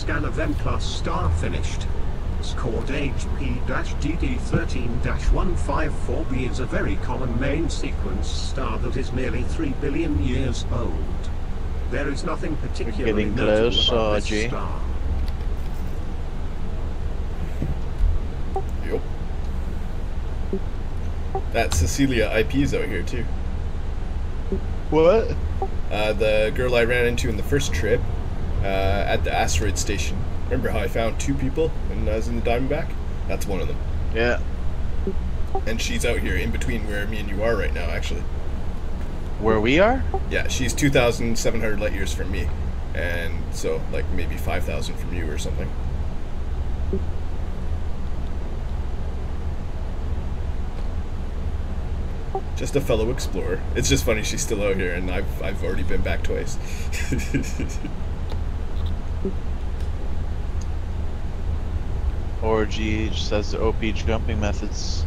Scan of M-class star finished. Scored HP-DD13-154b is a very common main sequence star that is nearly 3 billion years old. There is nothing particularly getting notable close, about this G. star. Yup. That Cecilia IP's out here too. What? The girl I ran into in the first trip at the asteroid station. Remember how I found 2 people when I was in the Diamondback? That's one of them. Yeah. And she's out here in between where me and you are right now, actually. Where we are? Yeah, she's 2,700 light years from me. And so, like, maybe 5,000 from you or something. Just a fellow explorer. It's just funny she's still out here, and I've already been back twice. Or G just has the OP jumping methods.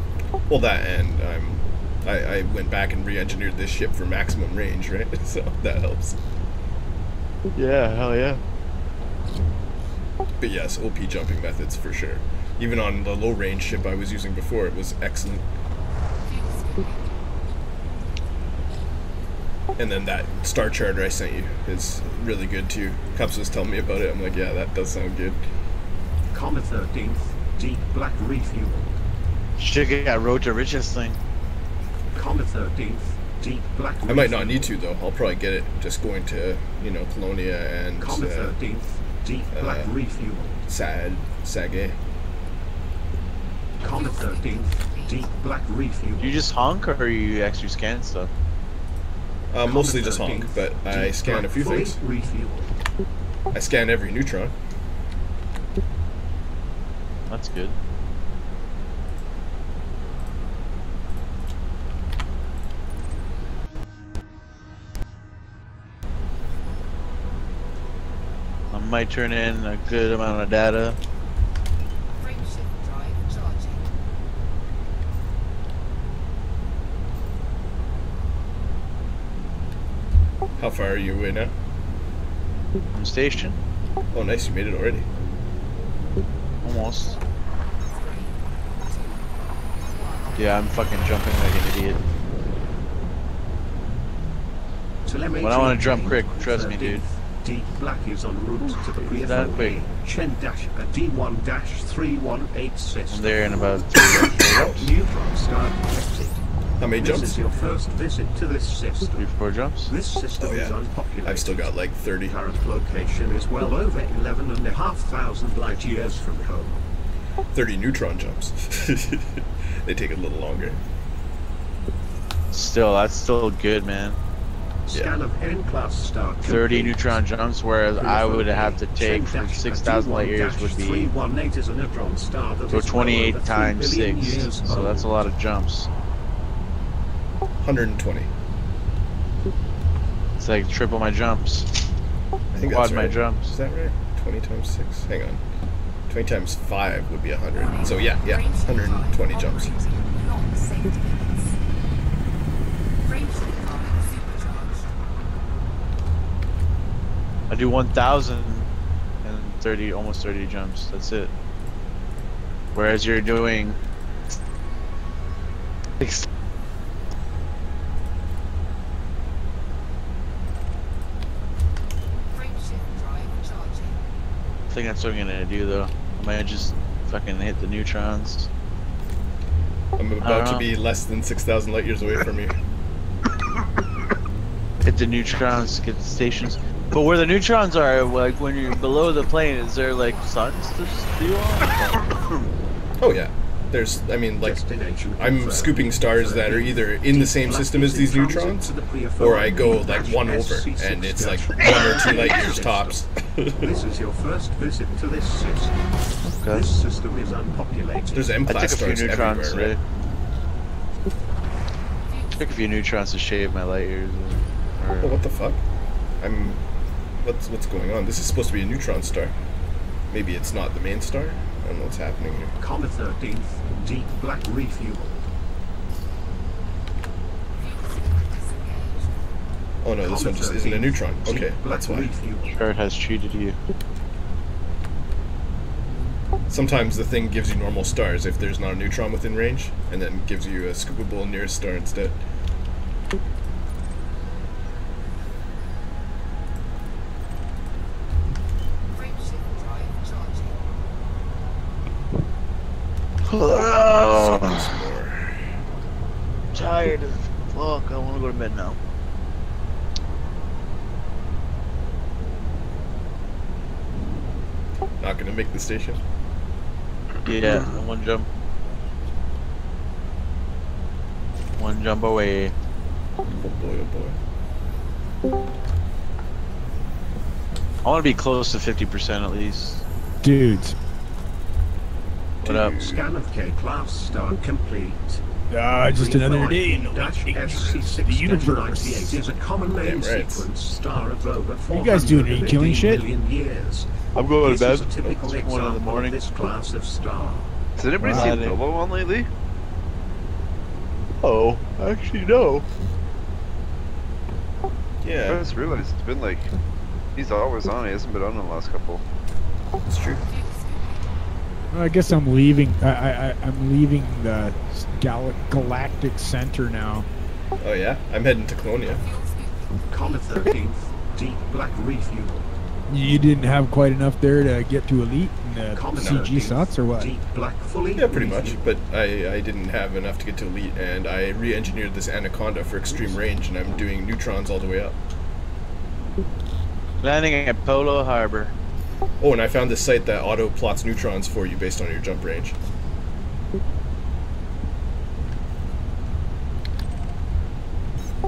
Well, that and I went back and re-engineered this ship for maximum range, right? So that helps. Yeah, hell yeah. But yes, OP jumping methods for sure. Even on the low range ship I was using before, it was excellent. And then that star charter I sent you is really good too. Cups was telling me about it. I'm like, yeah, that does sound good. Comet 13th, deep black refueled. Shit got road to richest thing. Comet 13th, deep black refueled. I might not need to though. I'll probably get it just going to, you know, Colonia and Comet 13th, deep black refueled. Sage. Comet 13th, deep black refueled. You just honk or are you actually scanning stuff? Mostly just honk, but I scan a few things. I scan every neutron. That's good. I might turn in a good amount of data. Frameshift drive charging. How far are you away now? I'm stationed. Oh, nice, you made it already. Almost. Yeah, I'm fucking jumping like an idiot. When I want to jump quick, trust me, dude. Deep black is en route to the That quick. Chen-D1-3186 system. I'm there in about 3 jumps. Neutron star detected. How many This jumps? is your first visit to this system. 3 or 4 jumps. This system Oh, is yeah. unpopulated. I've still got like 30. Current location is well over 11,500 light years from home. 30 neutron jumps. They take a little longer. Still, that's still good, man. Scan of N-class star. 30 neutron jumps, whereas I would have to take for 6,000 light years would be 318 is a neutron star that so is 28 well over 3 times billion 6. years So that's a old. lot of jumps. 120. It's like triple my jumps. I think Quad that's my right. jumps. Is that right? 20 times 6? Hang on. 20 times 5 would be 100. So yeah, 120 jumps. Long safety gates. Frameshift drive supercharged. I do 1,000 and 30, almost 30 jumps. That's it. Whereas you're doing 6. Frameshift drive charging. I think that's what I'm gonna do though. I might just fucking hit the neutrons. I'm about to be less than 6,000 light years away from you. Hit the neutrons, get the stations. But where the neutrons are, like when you're below the plane, is there like suns to do on? Oh yeah. There's, I mean, like, Destination I'm confirmed. scooping stars that are either in the same system as these neutrons, or I go like one over, and it's like 1 or 2 light years tops. This is your first visit to this system. Okay. This system is unpopulated. There's I M-class took a few stars neutrons everywhere, today. right? Took a few neutrons to shave my light years. Oh, what the fuck? What's going on? This is supposed to be a neutron star. Maybe it's not the main star? I don't know what's happening here. Comet 13th, deep black refueled. Oh no, this one just isn't a neutron. Okay, that's why. Chart has treated you. Sometimes the thing gives you normal stars if there's not a neutron within range, and then gives you a scoopable nearest star instead. Frameshift drive charging. Some more. Tired as fuck. I want to go to bed now. Not gonna make the station. Yeah, one jump. One jump away. Oh boy, oh boy. I want to be close to 50% at least. Dudes. What up? Scan of K-class star complete. Just another day in the SC6 universe. is a common main Damn right. sequence star of over You guys doing any killing shit? Years. I'm going to This bed. is a typical It's 1 in the example morning. of this class of star. Has anybody Wow. seen Bilbo on lately? Oh, actually no. I Yeah, just realized it's been like he's always on. He hasn't been on in the last couple. it's true. I guess I'm leaving. I'm leaving the galactic center now. Oh yeah, I'm heading to Colonia. Comet 13th, deep black refuel. You didn't have quite enough there to get to elite and Comet CG 13th, sucks or what? Deep black fully Yeah, pretty much. refueled. But I didn't have enough to get to elite, and I re-engineered this Anaconda for extreme range, and I'm doing neutrons all the way up. Landing at Polo Harbor. Oh, and I found this site that auto plots neutrons for you based on your jump range.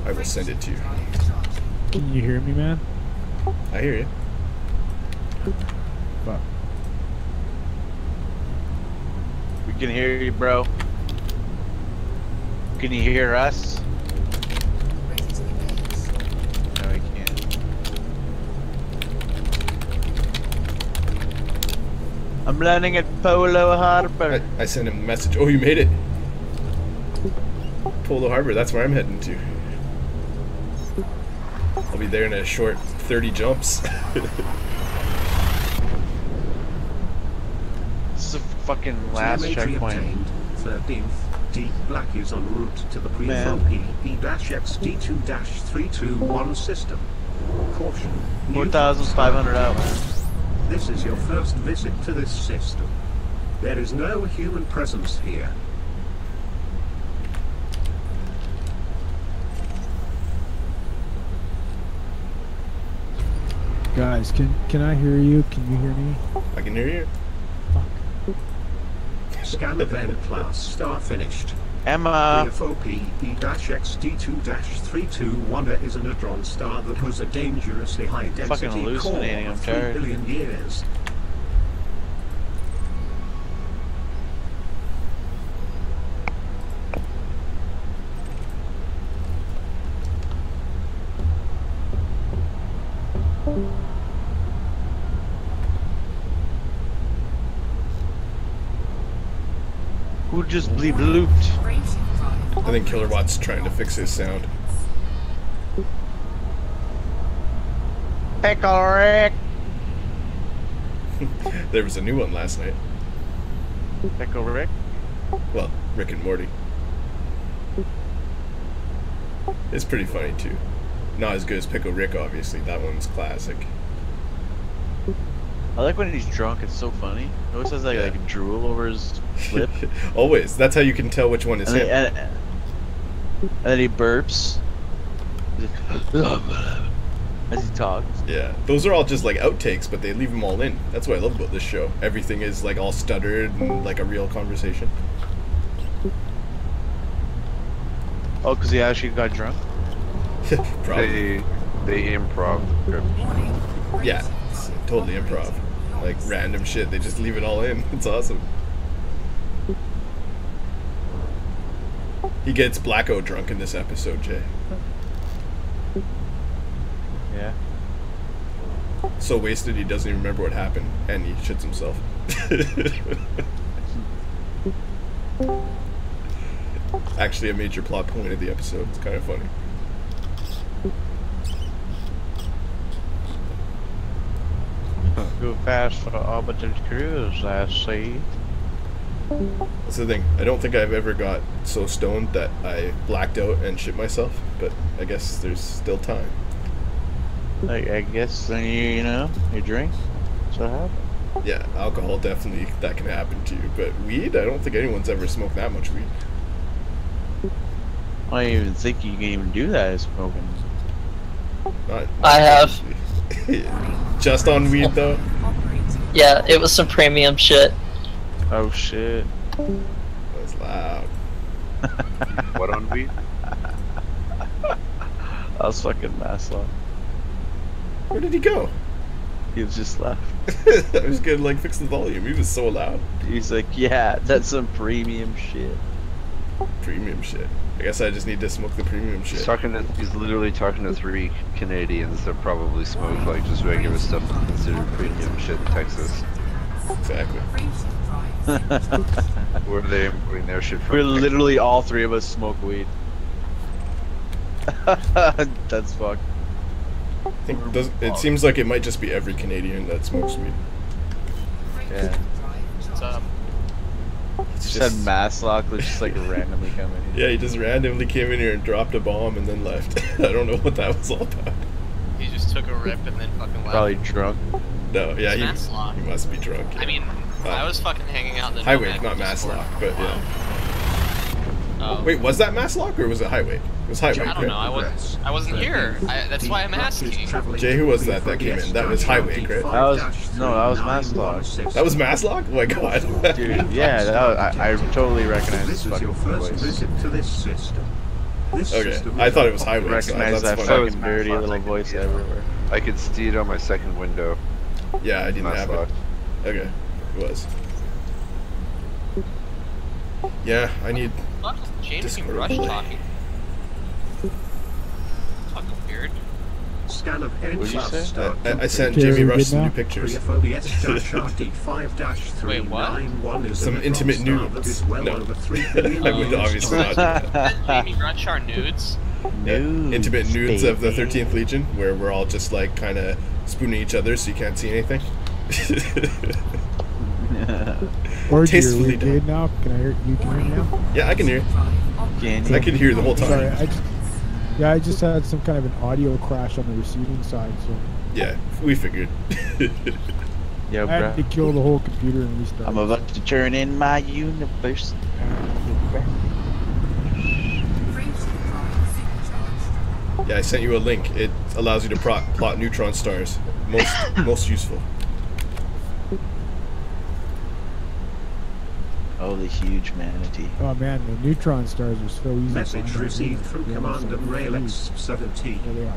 I will send it to you. Drive charging. Can you hear me, man? I hear you. Fuck. We can hear you, bro. Can you hear us? Ready to engage. No, we can't. I'm landing at Polo Harbor. I sent him a message. Oh, you made it. Polo Harbor, that's where I'm heading to. I'll be there in a short 30 jumps. This is a fucking last Telemetry checkpoint. obtained. 13th, deep black is en route to the Man. pre-FOP-XD2-321 system. Caution. new 4,500 hours. This is your first visit to this system. There is no human presence here. Guys, can I hear you? Can you hear me? I can hear you. Scan event class star finished. Emma. FOP-XD2-321 is a neutron star that has a dangerously high density Fucking core hallucinating, of I'm 3 tired. billion years. Who just bleep looped? Frameshift drive. I think Killerwatt's trying to fix his sound. Pickle Rick. There was a new one last night. Pickle Rick. Well, Rick and Morty. It's pretty funny too. Not as good as Pickle Rick, obviously. That one's classic. I like when he's drunk. It's so funny. He always has like drool over his lip, Always. That's how you can tell which one is and, him. and then he burps. He's like, as he talks. Yeah, those are all just like outtakes, but they leave them all in. That's what I love about this show. Everything is like all stuttered and like a real conversation. Oh, because he actually got drunk. Probably. They improv the script. Warning. Yeah, Frameshift it's drive totally operating improv. at Like loss. random shit. They just leave it all in. It's awesome. He gets blackout drunk in this episode, Jay. Yeah. So wasted he doesn't even remember what happened, and he shits himself. Actually, a major plot point of the episode. It's kind of funny. Huh. Too fast for orbital cruise, I see. That's the thing. I don't think I've ever got so stoned that I blacked out and shit myself, but I guess there's still time. I guess then you know, you drink. That's what happened. Yeah, alcohol definitely that can happen to you, but weed, I don't think anyone's ever smoked that much weed. I don't even think you can even do that as smoking. Not I have. Just on weed though. Yeah, it was some premium shit. Oh shit. That's loud. What on weed? I was fucking Maslow. Where did he go? He was just left. I was gonna like fix the volume. He was so loud. He's like, yeah, that's some premium shit. Premium shit. I guess I just need to smoke the premium shit. He's literally talking to 3 Canadians that probably smoke like just regular stuff considered premium shit in Texas. Exactly. Where are they importing their shit from? We're literally all three of us smoke weed. That's fucked. I think it seems like it might just be every Canadian that smokes weed. Yeah. It's Just had Maslock was just like randomly coming in. Yeah, he just randomly came in here and dropped a bomb and then left. I don't know what that was all about. He just took a rip and then fucking left. Probably drunk. No, yeah, he Maslock. must be drunk. I mean, I was fucking hanging out in the Highway, Nomad not Discord. Maslock, but yeah. Oh. Wait, was that Maslock or was it Highway? It was Highway, I don't know. I wasn't here. That's why I'm asking. Jay, who was that came in? That was Highway, correct? That was Maslock. That was Maslock? Oh my god. Dude, yeah, I totally recognize This his is your fucking first voice. visit to this system. This Okay, system I is thought it was Highway. Recognize that funny. fucking dirty little voice everywhere. I could see it on my second window. Yeah, I didn't have it. Maslock. Okay, it was. Yeah, I need. What? James Discord and Rush overlay. talking. Fucking weird. Scan of What'd you say? I sent Jerry, Jimmy Rush good some new now? pictures. Wait, what? Some intimate nudes. No. I would obviously not do that. Jamie Rush are nudes. Nudes, Intimate nudes of the baby. 13th Legion, where we're all just like kind of spooning each other so you can't see anything. Or Tastefully you're good now? Can I hear you? Can hear me now? Yeah, I can hear. Can I could hear the whole Sorry, time. I just had some kind of an audio crash on the receiving side, so Yeah, we figured. Yo, I had to bro. kill the whole computer and restart. I'm about to turn in my universe. Yeah, I sent you a link. It allows you to plot neutron stars. Most useful. Oh, the huge manatee. Oh man, the neutron stars are so easy. to Message find. received from Yeah, Commander so Railx 17. There they are.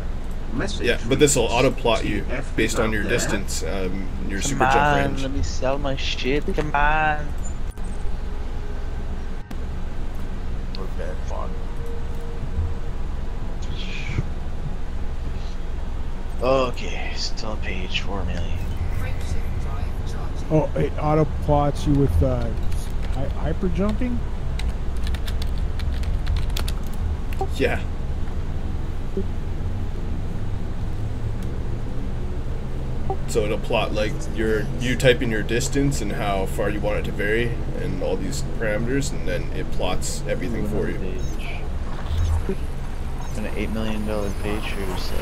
Message Yeah, but this will reads, auto plot you TF based on your out there. distance, your Come super jump on, range. let me sell my shit. Come on. Okay, fuck. Okay, still page 4 million. Oh, it auto plots you with hyper jumping. Yeah. So it'll plot like you type in your distance and how far you want it to vary and all these parameters, and then it plots everything for you. An $8 million page here, so.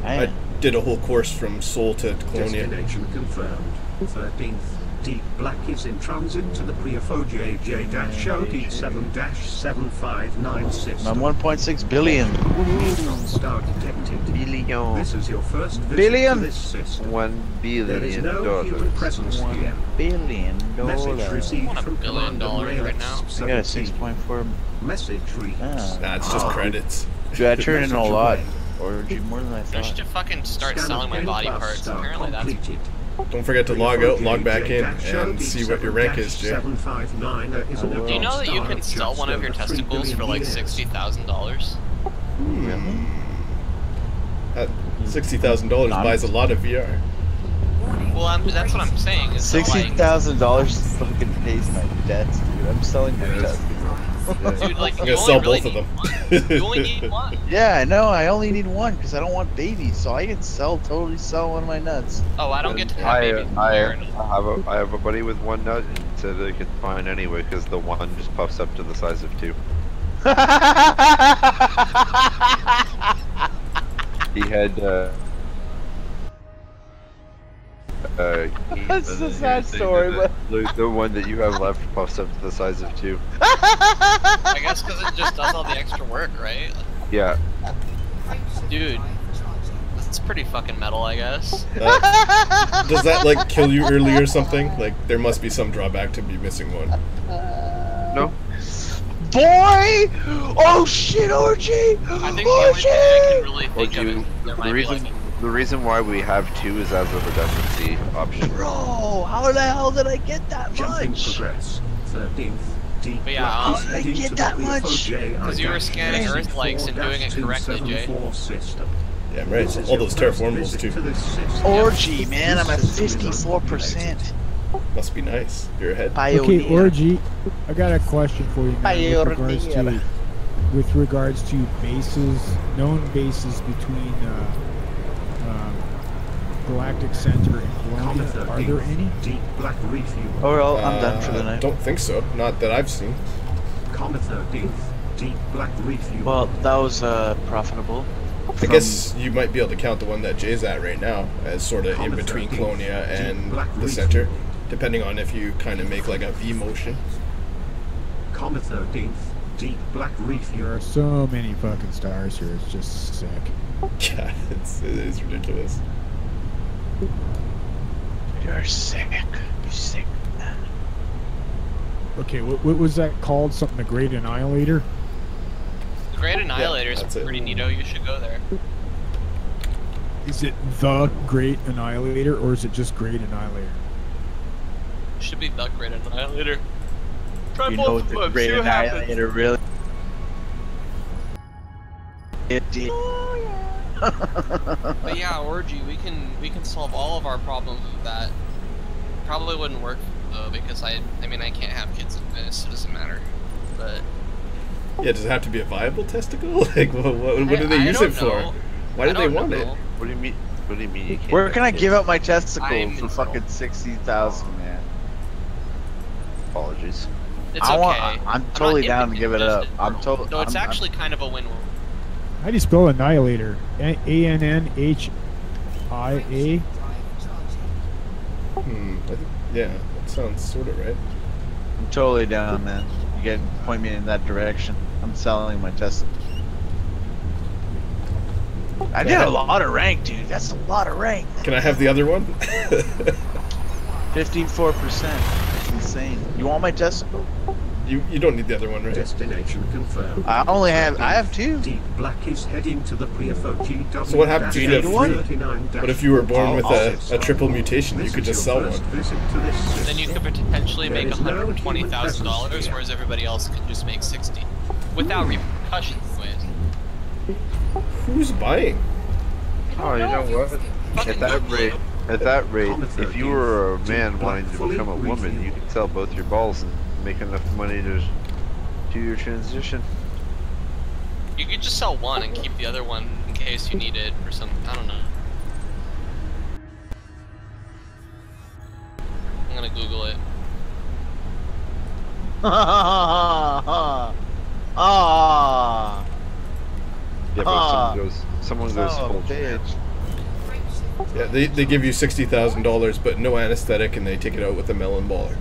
I did a whole course from Seoul to Colonia. Destination confirmed. 13th. Deep Black is in transit to the Priafo JJ-OD7-7596 system. I'm 1.6 billion. Neutron star detected. Billion. This is your first visit Billion. to this system. $1 There is billion. no human presence here. $1 billion. Message received Want $1 from billion Commander right now? Railx I got a 17. 6.4. Message reads. Ah. Nah, it's just credits. Dude, I turned in a Message lot. away. Or more than I I should thought. fucking start Scan selling of my body N-class parts. star Apparently that's completed. Don't forget to log out, log back in, and see what your rank is, Jay. I will. Do you know that you can sell one of your testicles for like $60,000? Really? That $60,000 buys a lot of VR. Well, that's what I'm saying. Is that, like, $60,000 fucking pays my debts, dude. I'm selling my testicles. Dude, like, I'm you gonna sell only really both of need them. one. You only need one. Yeah, I know. I only need one because I don't want babies, so I can totally sell one of my nuts. Oh, I don't get to have I, babies. I have a buddy with one nut and said they could fine anyway because the one just puffs up to the size of 2. He had That's a sad story, but the one that you have left puffs up to the size of 2. I guess because it just does all the extra work, right? Yeah. Dude, that's pretty fucking metal, I guess. Does that like kill you early or something? Like there must be some drawback to be missing one. No. boy! Oh shit, Orgy! I think the only thing I can really think of is there might be like The reason why we have 2 is as a redundancy option. Bro, how the hell did I get that Jumping much? progress. 13th. Deep But yeah, black is how did I heading get to that the much? Because you were scanning Earth likes and doing it correctly, Jay. 274 system. Yeah, right. This is All your those first terraformables visit too. to this system. Orgy, man, I'm at This system is 54%. Must be nice. You're ahead. Okay, Pioneer. Orgy, I got a question for you, man, Pioneer. with regards to bases, known bases between Galactic Center and Comet Colonia. Are there 13th. any? Deep black refuel. Oh, well, I'm done for the night. Don't think so. Not that I've seen. Comet 13th. Deep black refuel. Well, that was profitable. I guess you might be able to count the one that Jay's at right now as sort of in Comet between 13th. Colonia and Deep black the refuel. center, depending on if you kind of make like a V motion. Comet 13th. Deep black There refuel. are so many fucking stars here. It's just sick. Yeah, it is ridiculous. You're sick. You're sick. Okay, what was that called? Something the Great Annihilator? The Great Annihilator is that's it. pretty neato. You should go there. Is it the Great Annihilator or is it just Great Annihilator? Should be the Great Annihilator. Try You both know of the them. Great See what happens. Annihilator really? It did. But yeah, Orgy, we can solve all of our problems with that. Probably wouldn't work though because I mean I can't have kids in this, so it doesn't matter. But Yeah, does it have to be a viable testicle? Like, what do they I use don't it for? know. Why do I they don't want know. it? What do you mean? What do you mean you can't? Where can I have give kids? up my testicle I'm for in fucking 60,000, man? Apologies. it's I okay. want- I'm not totally down to impotent, give it just up. I'm infertile. totally- No, it's I'm- actually kind of a win-win. How do you spell Annihilator? Annhia? I think, yeah, that sounds sort of right. I'm totally down, man. You can point me in that direction. I'm selling my testicle. I did a lot of rank, dude. That's a lot of rank. Can I have the other one? 54%. That's insane. You want my testicle? You don't need the other one, right? Destination confirmed. I have 2. Deep black is heading to the pre-FO GW. So what happens if you have one? What if you were born with a triple mutation? You could just sell one. Then you could potentially make $120,000, whereas everybody else could just make 60, without repercussions. Who's buying? Oh, you know what? At that rate, if you were a man wanting to become a woman, you could sell both your balls and make enough money to do your transition. You could just sell one and keep the other one in case you need it or something. I don't know. I'm gonna Google it. Ah. Yeah, but someone goes Oh, full bitch. Yeah, they give you $60,000, but no anesthetic, and they take it out with a melon baller.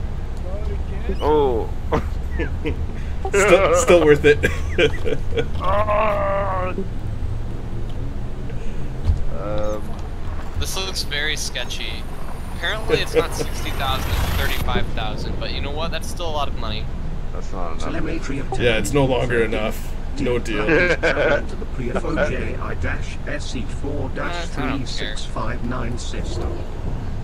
Oh. Still worth it. This looks very sketchy. Apparently it's not 60,000, it's 35,000, but you know what? That's still a lot of money. That's not enough. Telemetry obtained. Yeah, it's no longer enough. No deal. To the pre-FOJ-SE4-3659 system.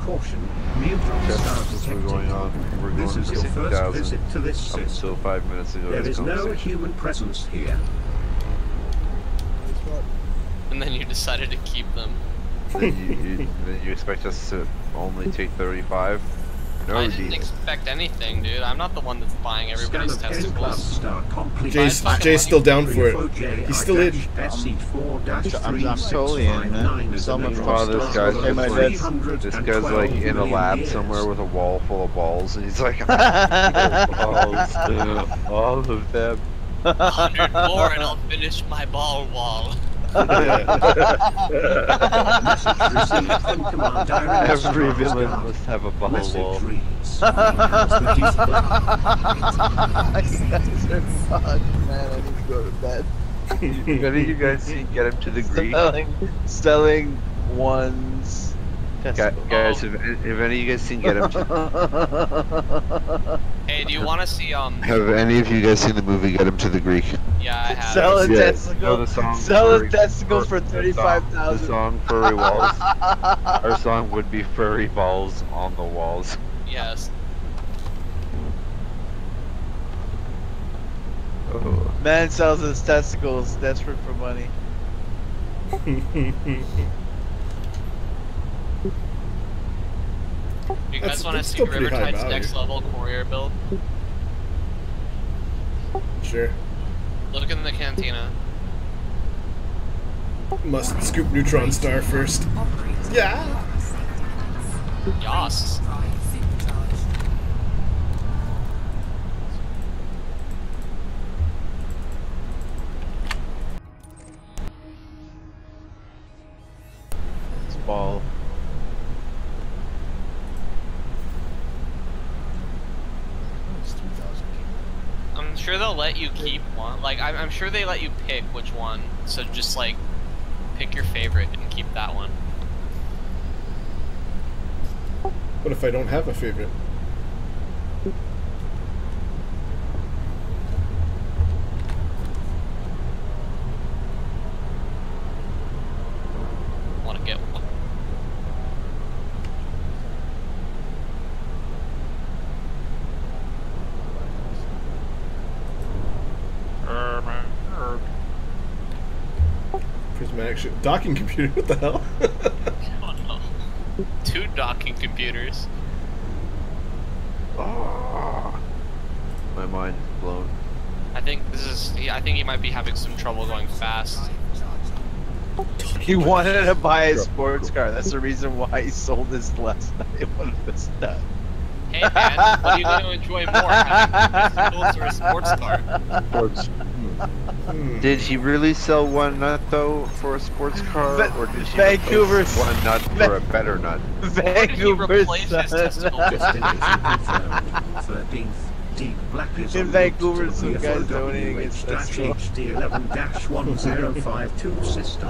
Caution, neutron star Tests are going detected. on. We're going This for is your first 60,000. visit to this Up until system. 5 minutes ago. There this is no conversation. human presence here. And then you decided to keep them. Then you expect us to only take 35? No I didn't deal. expect anything, dude. I'm not the one that's buying everybody's Scan of A testicles. plus star complete. Jay's still down for it. He's still in. I'm totally in, man. So much Oh, this guy's Okay, my just dad's- like, this guy's like in a lab somewhere with a wall full of balls, and he's like, balls, all of them. 100 more and I'll finish my ball wall. Every villain must have a ball wall. You guys are fucked, man. I need to go to bed. Have any of you guys seen Get Him to the Greek? Selling one's testicles. Guys, have any of you guys seen Get Him to... Hey, do you want to see Have any of you guys seen the movie Get Him to the Greek? Yeah, I have. Sell a Yeah. testicle. Know the song Sell a Furry- testicle for the 35,000. song Furry Walls. Our song would be Furry Balls on the Walls. Yes. Oh. Man sells his testicles, desperate for money. You guys That's- want to that's see still pretty high Rivertide's value. next level courier build? Sure. Look in the cantina. Must scoop Neutron Star first. Yeah. Yas. It's ball. It's 3,000. I'm sure they'll let you keep one. Like, I'm sure they let you pick which one. So just, like, pick your favorite and keep that one. What if I don't have a favorite? Want to get one. Prismatic shit. Docking computer, what the hell? Oh no. 2 docking computers. Ah. My mind is blown. I think this is. I think he might be having some trouble going fast. He wanted to buy a sports car. That's the reason why he sold his last night. What a stud. Hey man, what are you going to enjoy more? Having testicles or a sports car? Did he really sell one nut though for a sports car, or did he Vancouver- replace one nut for a better nut? Vancouver replace his testicles? In Vancouver, some guys donating his testicle. HD11-1052 system.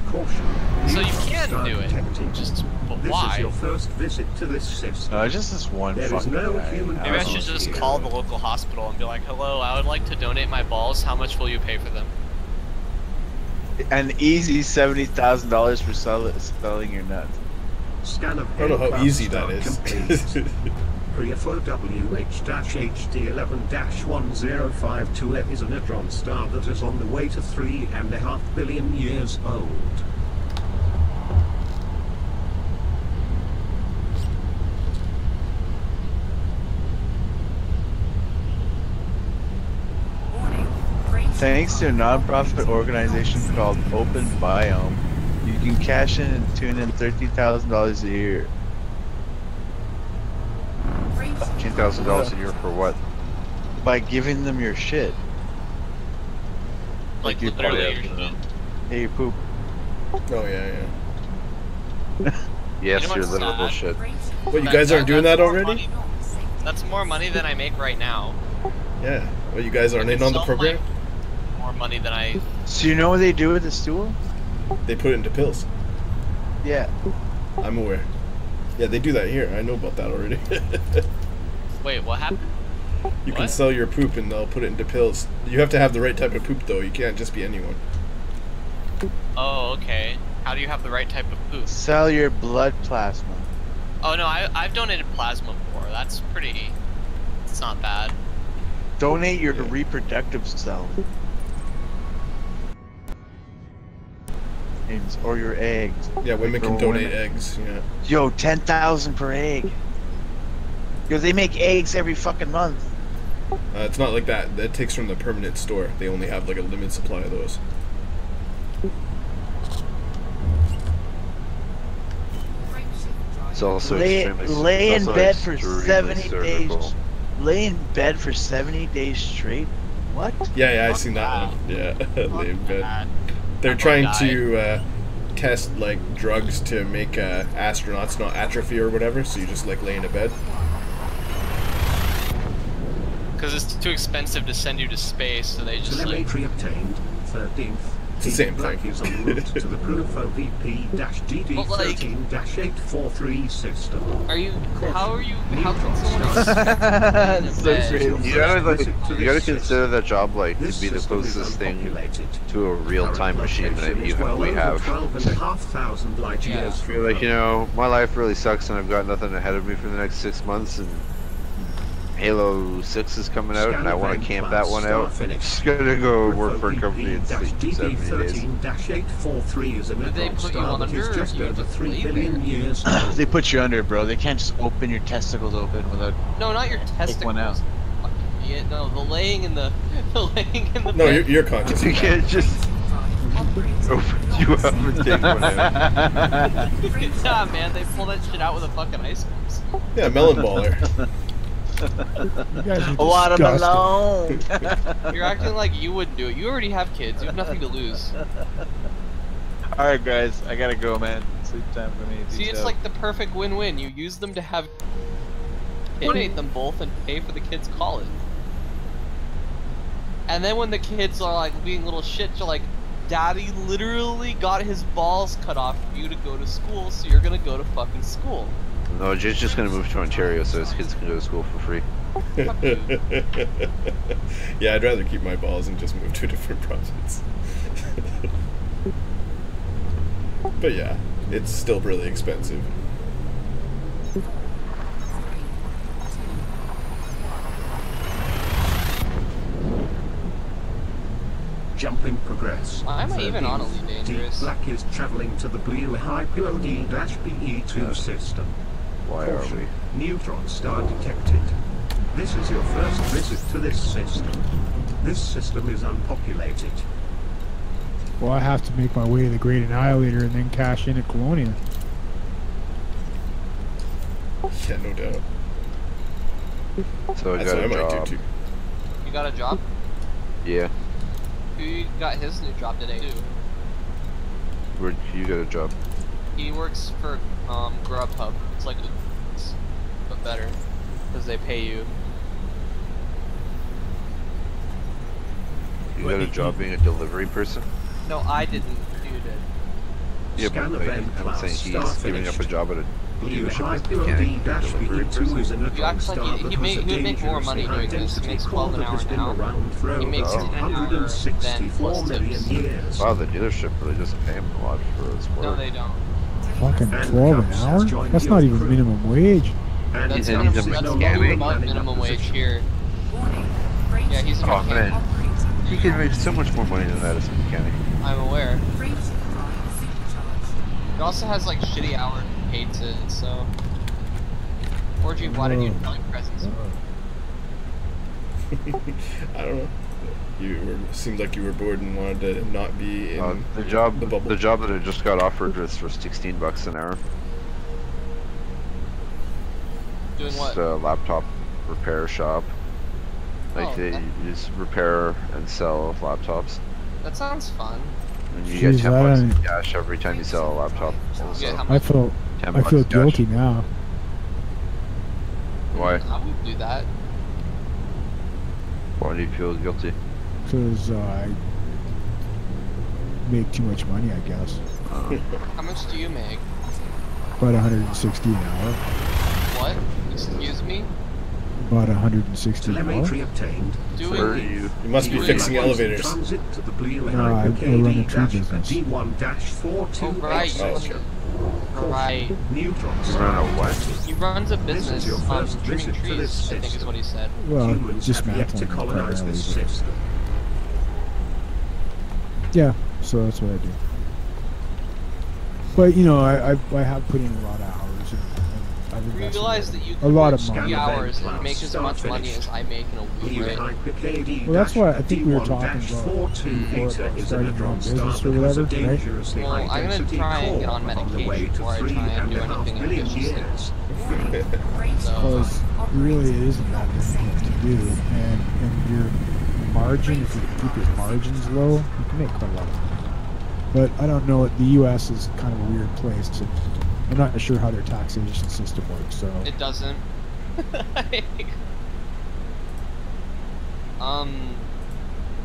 Caution. So you can Star do it. detected. Just, but This is why? your first visit to this system. No, it's just this one There is fucking no guy. human Maybe I should just call the local hospital and be like, "Hello, I would like to donate my balls. How much will you pay for them?" An easy $70,000 for selling your nuts. Scan of I don't know how A-class easy that star is. complete. Pre-FO WH-HD11-1052 is a neutron star that is on the way to 3.5 billion years old. Thanks to a non-profit organization called Open Biome, you can cash in and tune in $13,000 a year. $15,000 a year for what? By giving them your shit. Like you literally, probably your shit. Hey, you poop. Oh yeah, Yes, You know your what's literal sad? shit. What, you guys aren't doing that's that more already? money- That's more money than I make right now. Yeah. Well, you guys aren't in on the Sell program? More money than I. So you know what they do with the stool? They put it into pills. Yeah. I'm aware. Yeah, they do that here. I know about that already. Wait, what happened? You can What? sell your poop and they'll put it into pills. You have to have the right type of poop though. You can't just be anyone. Oh, okay. How do you have the right type of poop? Sell your blood plasma. Oh no, I've donated plasma before. That's pretty. It's not bad. Donate your reproductive cell. Or your eggs. Yeah, women For can donate women. eggs. Yeah. Yo, 10,000 per egg. Because they make eggs every fucking month. It's not like that. That takes from the permanent store. They only have like a limited supply of those. It's also Lay extremely in bed for extremely 70 surgical. days. Lay in bed for 70 days straight. What? Yeah, I seen that one. Yeah, lay in bed. They're trying to test like drugs to make astronauts not atrophy or whatever. So you just like lay in a bed. Because it's too expensive to send you to space, so they just like... Telemetry obtained, 13th. It's the same thing. Black is en route to the Proof OVP-GD13-843 system. Are you... How can someone... So true. You gotta consider that job like to be the closest thing to a real-time machine that we have. 12,500 light years from You're like, you know, my life really sucks and I've got nothing ahead of me for the next 6 months, and Halo 6 is coming out and I want to camp that one out. I'm just gonna go work for a company and sleep 70 days. Did they put you under, or just you over just 3 lay billion there? years They put you under, bro. They can't just open your testicles open without. No, not your testicles. one out. Fucking idiot. No, the laying in the... The laying in the No, bed. you're conscious. You can't just open you up and take one out. Yeah, man, they pull that shit out with a fucking ice cubes. Yeah, melon baller. You guys are Watermelon. You're acting like you wouldn't do it. You already have kids. You have nothing to lose. All right, guys, I gotta go, man. Sleep time for me. See, Peace it's out. like the perfect win-win. You use them to have... donate them both and pay for the kids' college. And then when the kids are like being little shits, you're like, Daddy literally got his balls cut off for you to go to school, so you're gonna go to fucking school. No, Jay's just gonna move to Ontario so his kids can go to school for free. Yeah, I'd rather keep my balls and just move to a different province. But yeah, it's still really expensive. Jumping progress. Why am I even on Elite Deep Dangerous? Black is traveling to the Blue High POD-BE2 system. Why are we? Neutron star detected. This is your first visit to this system. This system is unpopulated. Well, I have to make my way to the Great Annihilator and then cash in at Colonia. Yeah, no doubt. So I That's got what I a might job. do too. You got a job? Yeah. Who got his new job today, too? Where you got a job? He works for Grubhub. It's like Uber, but better, because they pay you. You got a job being a delivery person? No, I didn't. You did. Yeah, Scan but the like, vent I'm class, saying star he's giving up a finished. job at a Blue dealership High as a mechanic and delivery POD-BE2 is person. a neutron acts like star he that would has a make more money doing this. He makes 12 an hour now. He makes Oh. 10 an hour, then 164 plus million tips. years. Wow, the dealership really doesn't pay him a lot for his work. No, they don't. Fucking And 12 an Cubs has hour? joined That's your not even crew. minimum wage. And That's, He's Cubs a is that's no mechanic. lower longer above manning that minimum wage position. here. Warning. Yeah, he's a Oh, mechanic. man. He can make so much more money than that as a mechanic. I'm aware. Freight ship drive supercharged. It also has like shitty hour hates it, so. Orgy, why did you tell me presents? I don't know. Seemed like you were bored and wanted to not be in The job the bubble. that I just got offered was for $16 an hour. Doing what? It's a laptop repair shop. Like Oh, they that- just repair and sell laptops. That sounds fun. And you Jeez, get 10 bucks in I- cash every time you sell a laptop. You Also, get how I much? feel 10 I bucks feel cash. guilty now Why? I would do that. Why do you feel guilty? because I make too much money, I guess. How much do you make? About 160 an hour. What? Excuse me? About 160 an hour. Telemetry obtained. Doing Where are you? You must be Doing fixing like elevators. Transit to the Blue No, High I run a tree business. D1-42 Oh, right. exposure. Right. Neutron Run star a what? He runs a This is business your on first trimming visit to trees, this I think is system. what he said. Well, Humans have yet to dismantling them colonize primarily. this but- system. Yeah, so that's what I do. But you know, I have put in a lot of hours, and I've invested realize in that you a can lot work of money. 3 hours and make as much money as I make in a week, right? Well, that's why I think we were talking about before about starting your own business or whatever, right? Well, I'm gonna try and get on medication before I try and do anything ambitious. Because really it isn't that difficult to do, and your margin, if you keep your margins low, you can make quite a lot of money. But I don't know, the U.S. is kind of a weird place, so I'm not sure how their taxation system works. So It doesn't.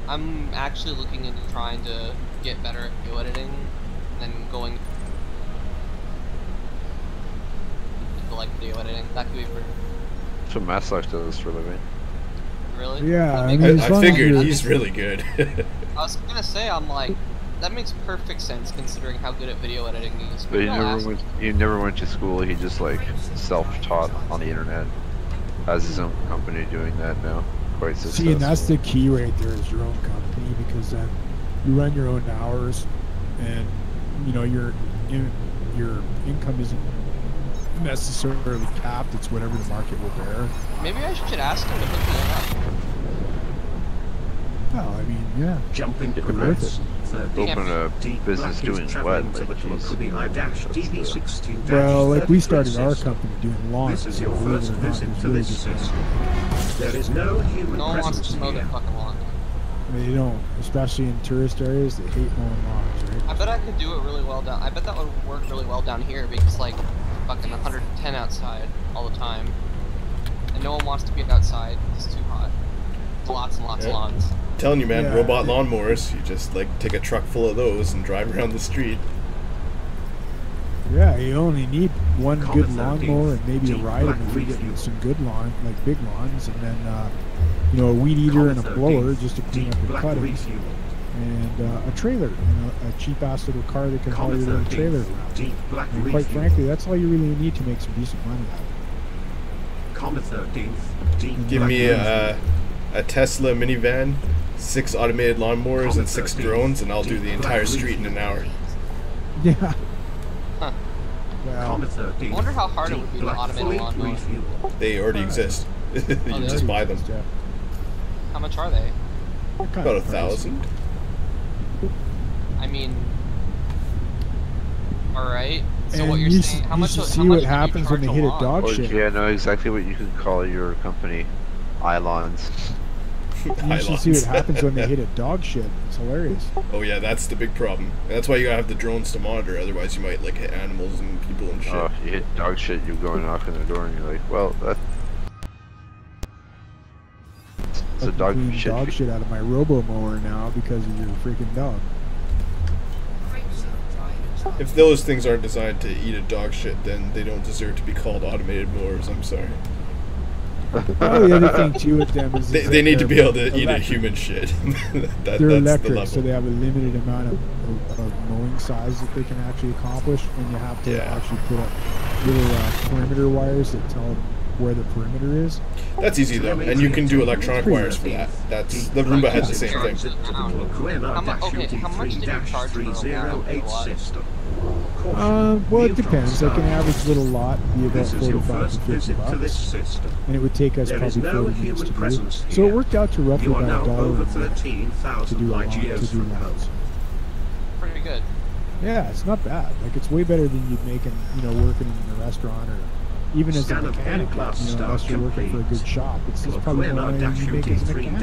I'm actually looking into trying to get better at video editing, and then going into like video editing. That could be pretty. That's what Maslow does for a living. Really? yeah, I That mean, makes- as I long as figured you're- he's really good. I was gonna say, I'm like, that makes perfect sense considering how good at video editing he is. But Maybe he never went to school. He just like self-taught on the internet. Has his own company doing that now. Quite successful. See, and that's the key right there, is your own company, because then you run your own hours, and you know your income isn't necessarily capped. It's whatever the market will bear. Maybe I should ask him to hook me up. Well, I mean, yeah, Jumping could be worth it. Open a business doing what? Like, Well, like we started our company doing lawns. This is so your believe first it or not, visit it's to really this good. system. There is no human No one wants presence to mow their here. fucking lawn. They don't, especially in tourist areas. They hate mowing lawns, right? I bet I could do it really well down. I bet that would work really well down here because like fucking 110 outside all the time, and no one wants to be outside. It's too hot. Lots and lots of Yeah. lawns. Telling you, man, Yeah. robot lawnmowers. You just like take a truck full of those and drive around the street. Yeah, you only need one Comet good 13, lawnmower and maybe a deep ride, black and if you get refuel. some good lawn, like big lawns, and then you know, a weed eater and a Comet blower 13, just to clean deep up your black cuttings, refuel. and a trailer, you know, a cheap ass little car that can haul Comet your little 13, trailer around. deep black And quite refuel. frankly, that's all you really need to make some decent money out of it. Comet 13, deep Give black me refuel. a Tesla minivan, 6 automated lawnmowers, and 6 drones, and I'll do the entire street in an hour. Yeah. Huh. Well, Comet 13, I wonder how hard it deep would be to black automate a fleet lawnmower. refuel. They already exist. You they just already buy them. exist, yeah. How much are they? They're kind About of pricey. 1,000. I mean, all right. So And what you're you saying? should- How you much? should How see much what would you happens when charge they a hit a lawn? dog Oh, shit. yeah, I know exactly what you could call your company. Ilons. You should see what happens when they hit a dog shit. It's hilarious. Oh yeah, that's the big problem. And that's why you gotta have the drones to monitor. Otherwise, you might like hit animals and people and shit. Oh, if you hit dog shit, you go and knock on the door, and you're like, well, that's it's a Fucking dog clean shit. dog feed. shit out of my robo mower now because of your freaking dog. If those things aren't designed to eat a dog shit, then they don't deserve to be called automated mowers. I'm sorry. Oh, the other thing too with them is They that need to they're be able to eat a electric. human shit. They're that's the electric, level. so they have a limited amount of mowing size that they can actually accomplish, and you have to Yeah. actually put up little perimeter wires that tell them where the perimeter is. That's easy though, and you can do electronic wires for that. That's the Roomba has the same thing. How much did you charge for a lawn? System. Well, it depends. Like an average little lot would be about This is your 45 first to 50 visit to this bucks, system. and it would take us There is probably no 40 minutes human to do. presence So it here. worked out to roughly You are about now $1 over a month to 13,000 do light to years do from home. lawns. Pretty good. Yeah, it's not bad. Like it's way better than you'd make in, you know, working in a restaurant or even as a Scan of mechanic. N-Class You know, start unless you're working for a complete. good shop, it's probably more money than you make as a mechanic.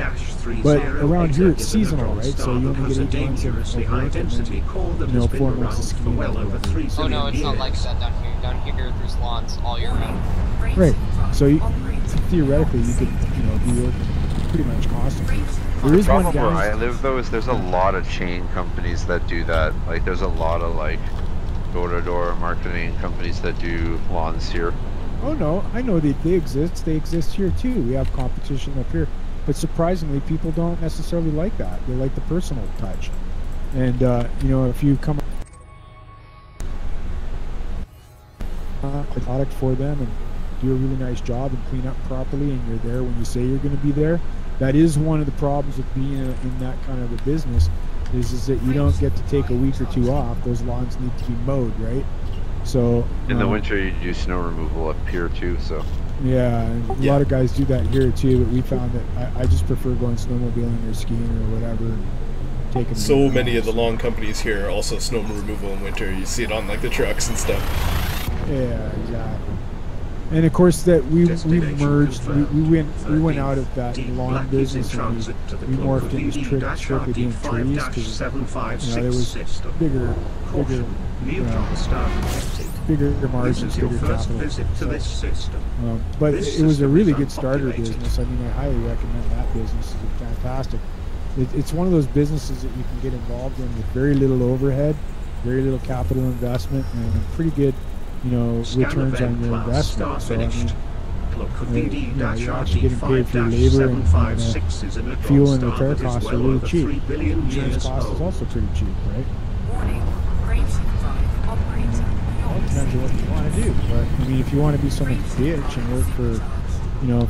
But But around here it's seasonal, right? So you only get 8 months of work and then, you know, 4 months of skiing. well over 3 Oh no, it's billion not like years. that down here. Down here, there's lawns all year round. Right. So you, theoretically, you could, you know, be working pretty much constantly. There The is one problem where I down. live though is there's a lot of chain companies that do that. Like there's a lot of like door-to-door marketing companies that do lawns here. Oh no, I know they exist. They exist here too. We have competition up here, but surprisingly, people don't necessarily like that. They like the personal touch. And you know, if you come a product for them and do a really nice job and clean up properly, and you're there when you say you're going to be there, that is one of the problems with being in that kind of a business. Is that you don't get to take a week or two off. Those lawns need to be mowed, right? So In the winter, you do snow removal up here too. So yeah, and a lot of guys do that here too. But we found that I just prefer going snowmobiling or skiing or whatever. Taking So many of the long companies here are also snow removal in winter. You see it on like the trucks and stuff. Yeah, exactly. And of course that we merged. We went out of that lawn business and we morphed into strictly doing trees because there was bigger margins, bigger capital. So, but it was a really good starter business. I mean, I highly recommend that business. It's fantastic. It's one of those businesses that you can get involved in with very little overhead, very little capital investment, and pretty good, returns on your investment. So I mean, you're actually getting paid for your labor, and fuel and repair costs are really cheap. Insurance costs is also pretty cheap, right? Well, it depends on what you want to do. But I mean, if you want to be someone's bitch and work for,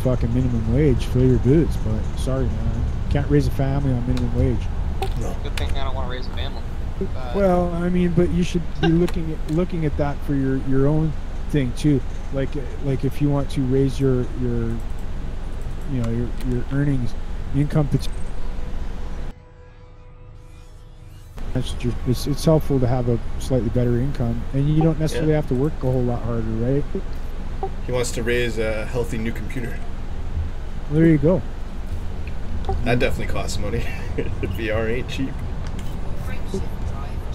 fucking minimum wage, fill your boots. But sorry, man, can't raise a family on minimum wage. Good thing I don't want to raise a family. Well, I mean, but you should be looking at that for your own thing too. Like if you want to raise your earnings, income potential. It's helpful to have a slightly better income, and you don't necessarily have to work a whole lot harder, right? He wants to raise a healthy new computer. Well, there you go. That definitely costs money. VR ain't cheap.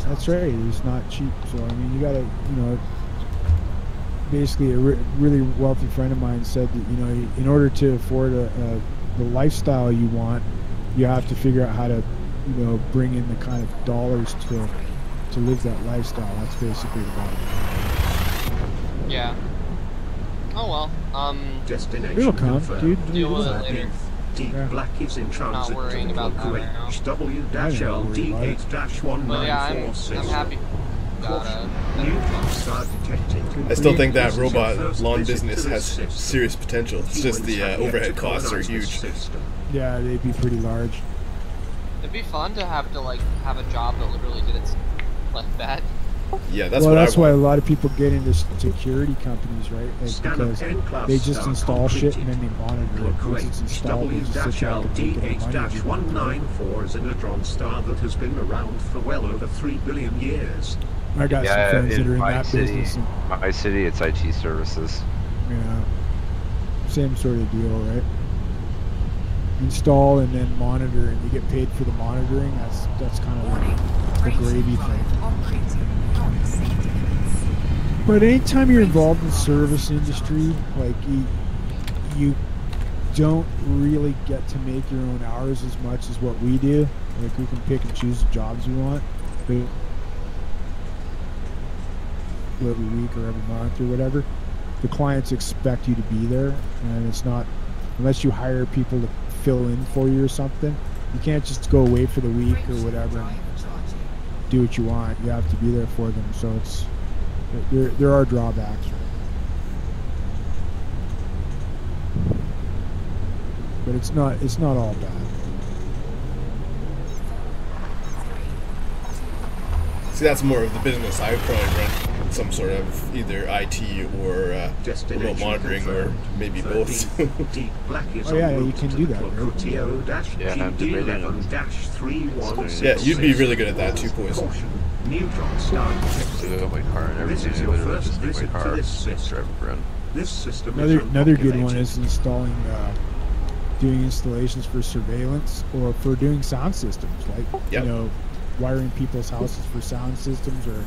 That's right. It's not cheap. So I mean, you gotta, basically, a really wealthy friend of mine said that in order to afford the lifestyle you want, you have to figure out how to bring in the kind of dollars to live that lifestyle. That's basically the bottom. Yeah. Oh well. It'll come, dude. Deal with it later. Deep Black is in transit Not worrying to the about that right now. W-LD8-1946. But yeah, I'm happy. I still think that robot lawn business has serious potential. It's just the overhead costs are huge. Yeah, they'd be pretty large. It'd be fun to have a job that literally did it like that. Yeah, that's why a lot of people get into security companies, right? Because they just install shit and then they monitor it. Once it's installed, they just sit there and make the money. W-LD-194 is a neutron star that has been around for well over 3 billion years. I got some friends that are in that business. My city, it's IT services. Yeah, same sort of deal, right? Install and then monitor, and you get paid for the monitoring. That's kind of the gravy thing. But anytime you're involved in the service industry, like you don't really get to make your own hours as much as what we do. Like we can pick and choose the jobs we want, but every week or every month or whatever. The clients expect you to be there, and it's not unless you hire people to fill in for you or something. You can't just go away for the week or whatever and do what you want. You have to be there for them. So there are drawbacks, right? But it's not all bad. See, that's more of the business I would probably run. Some sort of either IT or remote monitoring, or maybe both. Oh yeah, you can do that. Right? Yeah, I'm debating on this. Yeah, you'd be really good at that too, Poison. I got my car and everything. I literally just take my car and drive around. Another good one is installing, doing installations for surveillance or for doing sound systems, like wiring people's houses for sound systems or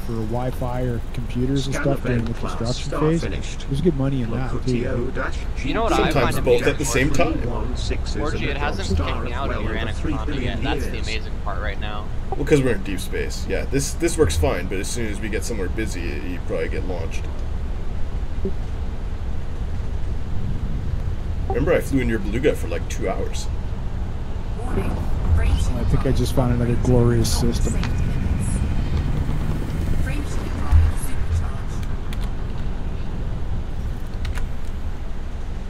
for Wi-Fi or computers and stuff during the construction phase. There's good money in that too. You know what Sometimes I find both amazing? at the same time. Orgy, it hasn't kicked me out of your Anaconda yet. That's the amazing part right now. Well, because we're in deep space. Yeah, this works fine, but as soon as we get somewhere busy, you probably get launched. Remember, I flew in your Beluga for like 2 hours. I think I just found another glorious system.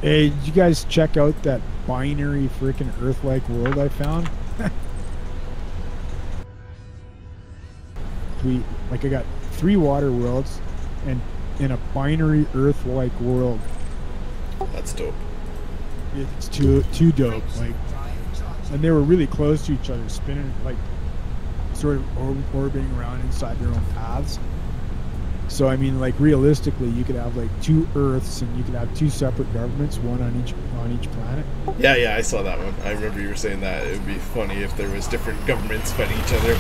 Hey, did you guys check out that binary freaking Earth-like world I found? I got 3 water worlds, and in a binary Earth-like world. That's dope. It's too dope. Like, and they were really close to each other, spinning like sort of orbiting around inside their own paths. So I mean, like realistically, you could have like 2 Earths, and you could have 2 separate governments, one on each planet. Yeah, I saw that one. I remember you were saying that it would be funny if there was different governments fighting each other.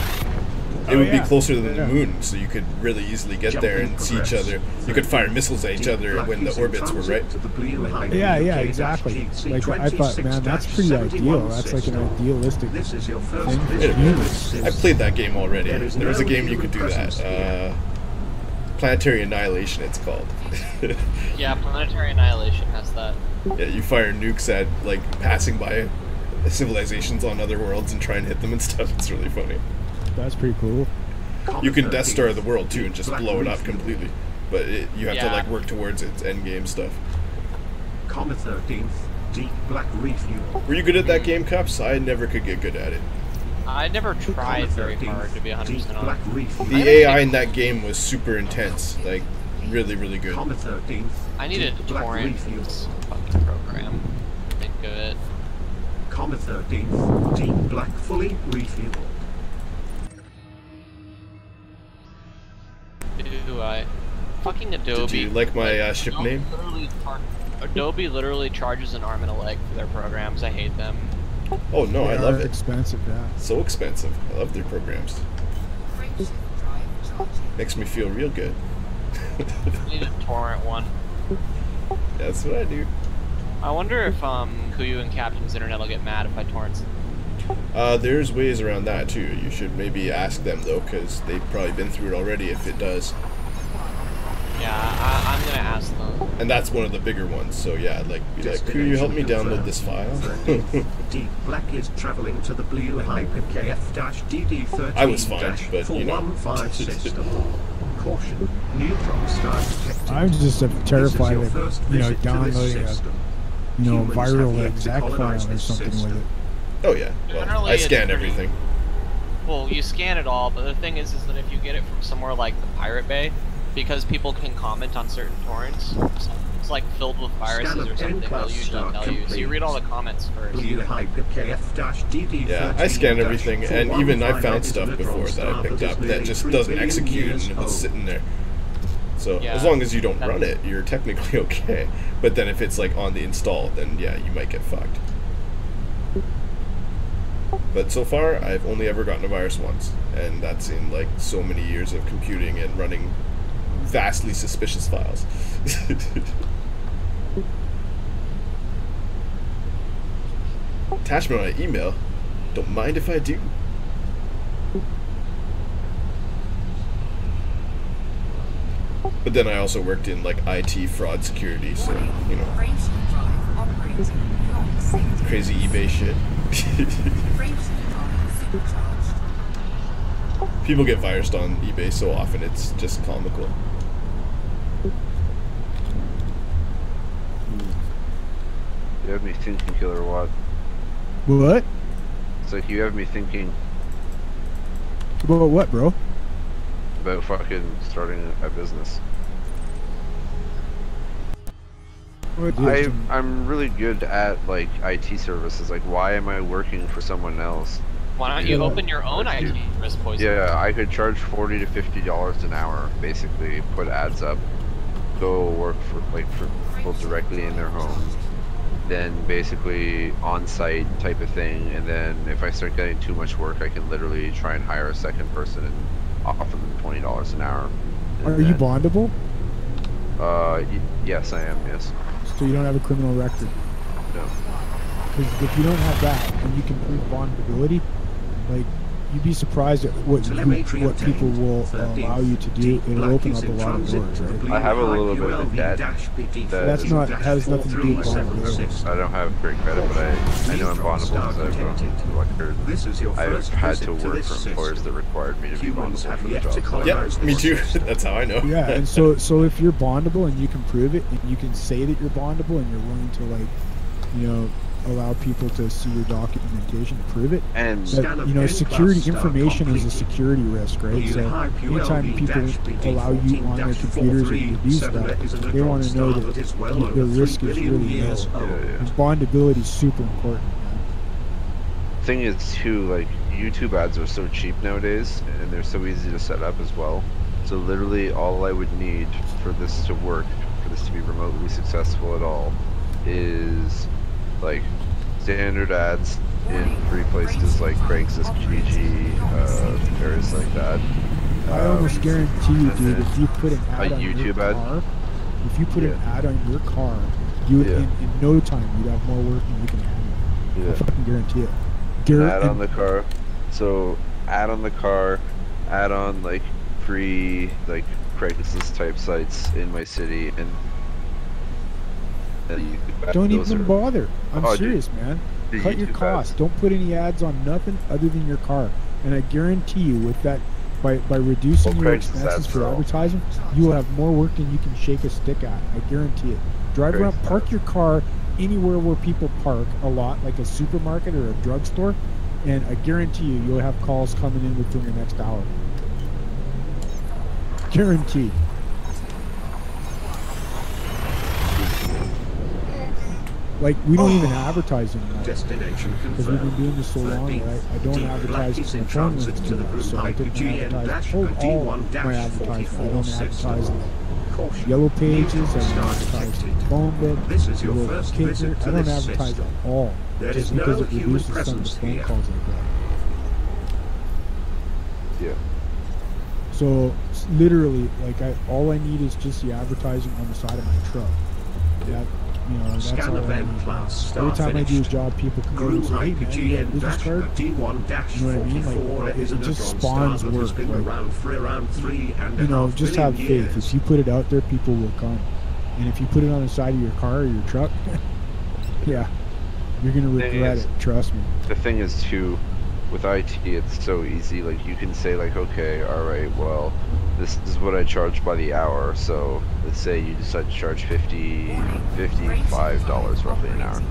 It would be closer than the moon, so you could really easily get there and see each other. You could fire missiles at each other when the orbits were right. Yeah, exactly. Like I thought, man, that's pretty ideal. That's like an idealistic thing for humans. I played that game already. There was a game you could do that. Planetary Annihilation, it's called. Yeah, Planetary Annihilation has that. Yeah, you fire nukes at like passing by civilizations on other worlds and try and hit them and stuff. It's really funny. That's pretty cool. You can Death Star the world too and just blow it up completely, but you have to like work towards its end game stuff. Comet 13th, Deep Black Refuel. Were you good at that game, Cups? I never could get good at it. I never tried very hard to be 100% on it. The AI in that game was super intense, like really, really good. Comet 13th. I needed a torrent fucking program. Think of it. Comet 13th, Deep Black fully refueled. Do I? Fucking Adobe. Did you like my ship name? Adobe literally charges an arm and a leg for their programs. I hate them. Oh no, I love it. Expensive, yeah. So expensive. I love their programs. Makes me feel real good. I need a torrent one. That's what I do. I wonder if Kuyu and Captain's Internet will get mad if I torrent. There's ways around that too. You should maybe ask them though, because they've probably been through it already if it does. Yeah, I'm gonna ask them. And that's one of the bigger ones, so yeah, like, be like, could you help me download this file? Deep Black is traveling to the Blue Hyper KF-DD13. I was fine, but you know. system. Caution, neutron star detected. I'm just terrified of, downloading a, viral exec file or something with it. Oh yeah, well, I scan everything. Well, you scan it all, but the thing is that if you get it from somewhere like the Pirate Bay, because people can comment on certain torrents, it's like filled with viruses or something, they'll usually tell you. So you read all the comments first. Yeah, I scan everything, and even I found stuff before that I picked up that just doesn't execute and it was sitting there. So as long as you don't run it, you're technically okay. But then if it's like on the install, then yeah, you might get fucked. But so far, I've only ever gotten a virus once, and that's in like so many years of computing and running vastly suspicious files. Attachment on an email? Don't mind if I do. But then I also worked in like IT fraud security, so you know, crazy eBay shit. People get virused on eBay so often, it's just comical. You have me thinking, Killer Watt. What? It's like you have me thinking. About what, bro? About fucking starting a business. I'm really good at like IT services. Like, why am I working for someone else? Why don't you open your own IT risk poison? Yeah, I could charge $40 to $50 an hour, basically, put ads up, go work for people directly in their homes, then basically on-site type of thing, and then if I start getting too much work, I can literally try and hire a second person and offer them $20 an hour. Are you bondable? Yes, I am. Yes. So you don't have a criminal record? No. Because if you don't have that, and you can prove bondability, like, you'd be surprised at what people will allow you to do. It'll open up a lot of doors, right? I have a little bit of a debt. That's not, has nothing to do with bondability. I don't have great credit, but I know I'm bondable because I've had to work for employers that required me to be bondable for the job. Yeah, me too. That's how I know. Yeah, and so if you're bondable and you can prove it, and you can say that you're bondable and you're willing to, like, allow people to see your documentation to prove it. And But, you know, security information is a security risk, right? So anytime people allow you on their computers to do stuff, they want to know that the risk is really low. And bondability is super important. thing is too, like, YouTube ads are so cheap nowadays, and they're so easy to set up as well. So literally all I would need for this to work, for this to be remotely successful at all, is like standard ads in free places like Craigslist, Kijiji, areas like that. I almost guarantee you, dude, if you put an ad on YouTube your ad? car, if you put an ad on your car, you would, in no time, you'd have more work than you can handle. I fucking guarantee it. Ad on the car. So ad on the car, ad on like free like Craigslist type sites in my city, and don't even bother. I'm serious, dude. man. Cut your costs. Don't put any ads on nothing other than your car. And I guarantee you, with that, by reducing your expenses for advertising, you will have more work than you can shake a stick at. I guarantee it. Drive around, park your car anywhere where people park a lot, like a supermarket or a drugstore, and I guarantee you, you'll have calls coming in within the next hour. Guaranteed. Like, we don't even advertise anymore. Because we've been doing this so long that I don't advertise my phone links anymore. So I didn't advertise. Hold all my advertising. I don't advertise in Yellow Pages, I don't advertise in phone book, Little Kicker. I don't advertise at all. Just because it reduces some of the phone calls I get. Yeah. So, literally, like, all I need is just the advertising on the side of my truck. That, you know, that's all I need. Every time I do a job, people come over and say, hey, man, you got a business card? You know what I mean? Like, it just spawns work. Like, you know, just have faith. If you put it out there, people will come. And if you put it on the side of your car or your truck, yeah, you're going to regret it. Trust me. The thing is, too, with IT, it's so easy. Like, you can say, like, okay, all right, well, this is what I charge by the hour. So let's say you decide to charge $55 roughly an hour.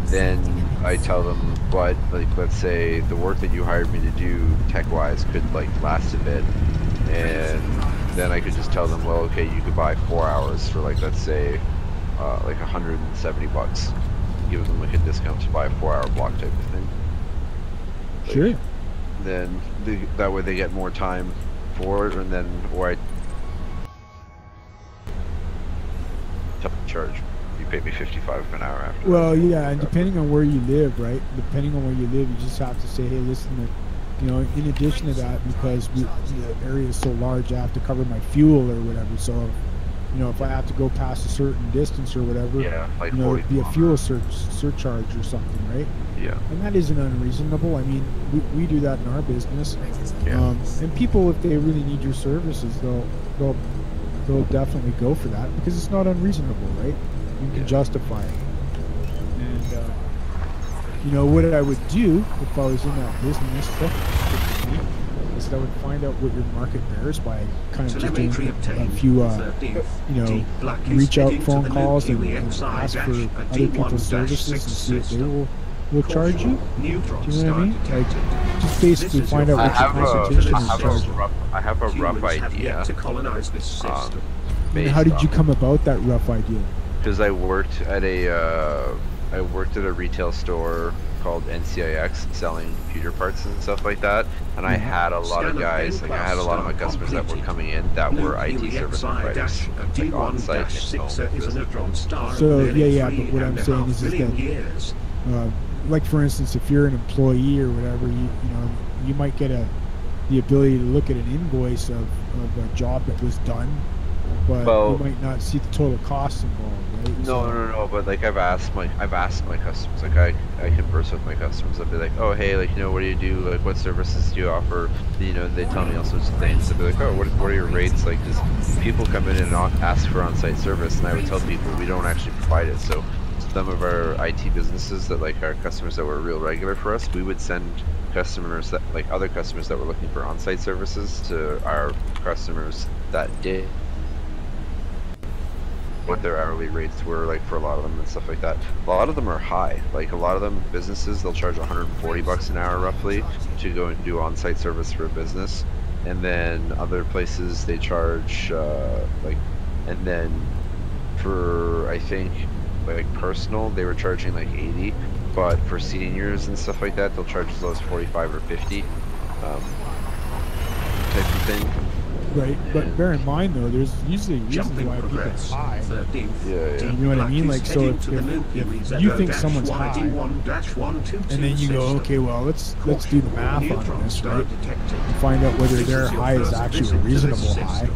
Then I tell them, but like, let's say the work that you hired me to do tech-wise could like last a bit, and then I could just tell them, well, okay, you could buy 4 hours for like, let's say, like $170. Give them like a discount to buy a 4-hour block type of thing. Like, sure. Then that way they get more time for it, and then or I charge. You pay me $55 an hour after. Well, yeah, and depending on where you live, right? Depending on where you live, you just have to say, hey, listen, you know, in addition to that, because the area is so large, I have to cover my fuel or whatever. So, you know, if I have to go past a certain distance or whatever, like, you know, it'd be a fuel surcharge or something, right? Yeah. And that isn't unreasonable. I mean, we do that in our business. Yeah. And people, if they really need your services, they'll definitely go for that because it's not unreasonable, right? You can justify it. And you know what I would do if I was in that business is that I would find out what your market bears by kind of just doing a few, you know, reach out phone calls and ask for other people's services and see if they will charge you. Do you know what I mean? Like, just basically find out what your competition is charging. I have a rough idea. How did you come about that rough idea? Because I worked at a retail store called NCIX selling computer parts and stuff like that, and I had a lot of guys, like I had a lot of my customers that were coming in that were IT service providers, like on site. So yeah, but what I'm saying is that, like for instance, if you're an employee or whatever, you know, you might get the ability to look at an invoice of a job that was done, but you might not see the total costs involved, right? No, but like I've asked my customers, like I converse with my customers. I'll be like, oh hey, like, you know, what do you do, like what services do you offer? You know, they tell me all sorts of things. I'll be like, oh, what are your rates? Like, just people come in and ask for on-site service, and I would tell people we don't actually provide it. So some of our IT businesses that like our customers that were real regular for us, we would send customers that like other customers that were looking for on-site services to our customers that did. what their hourly rates were like for a lot of them and stuff like that. A lot of them are high. Like a lot of them businesses, they'll charge 140 bucks an hour roughly to go and do on-site service for a business, and then other places they charge and then for I think like personal they were charging like 80, but for seniors and stuff like that they'll charge as low as 45 or 50 type of thing. Right, but bear in mind though, there's usually reasons why people are high. Yeah. You know what I mean? Like, so if you think someone's high, and then you go, okay, well, let's do the math on this, right? And find out whether their high is actually a reasonable high.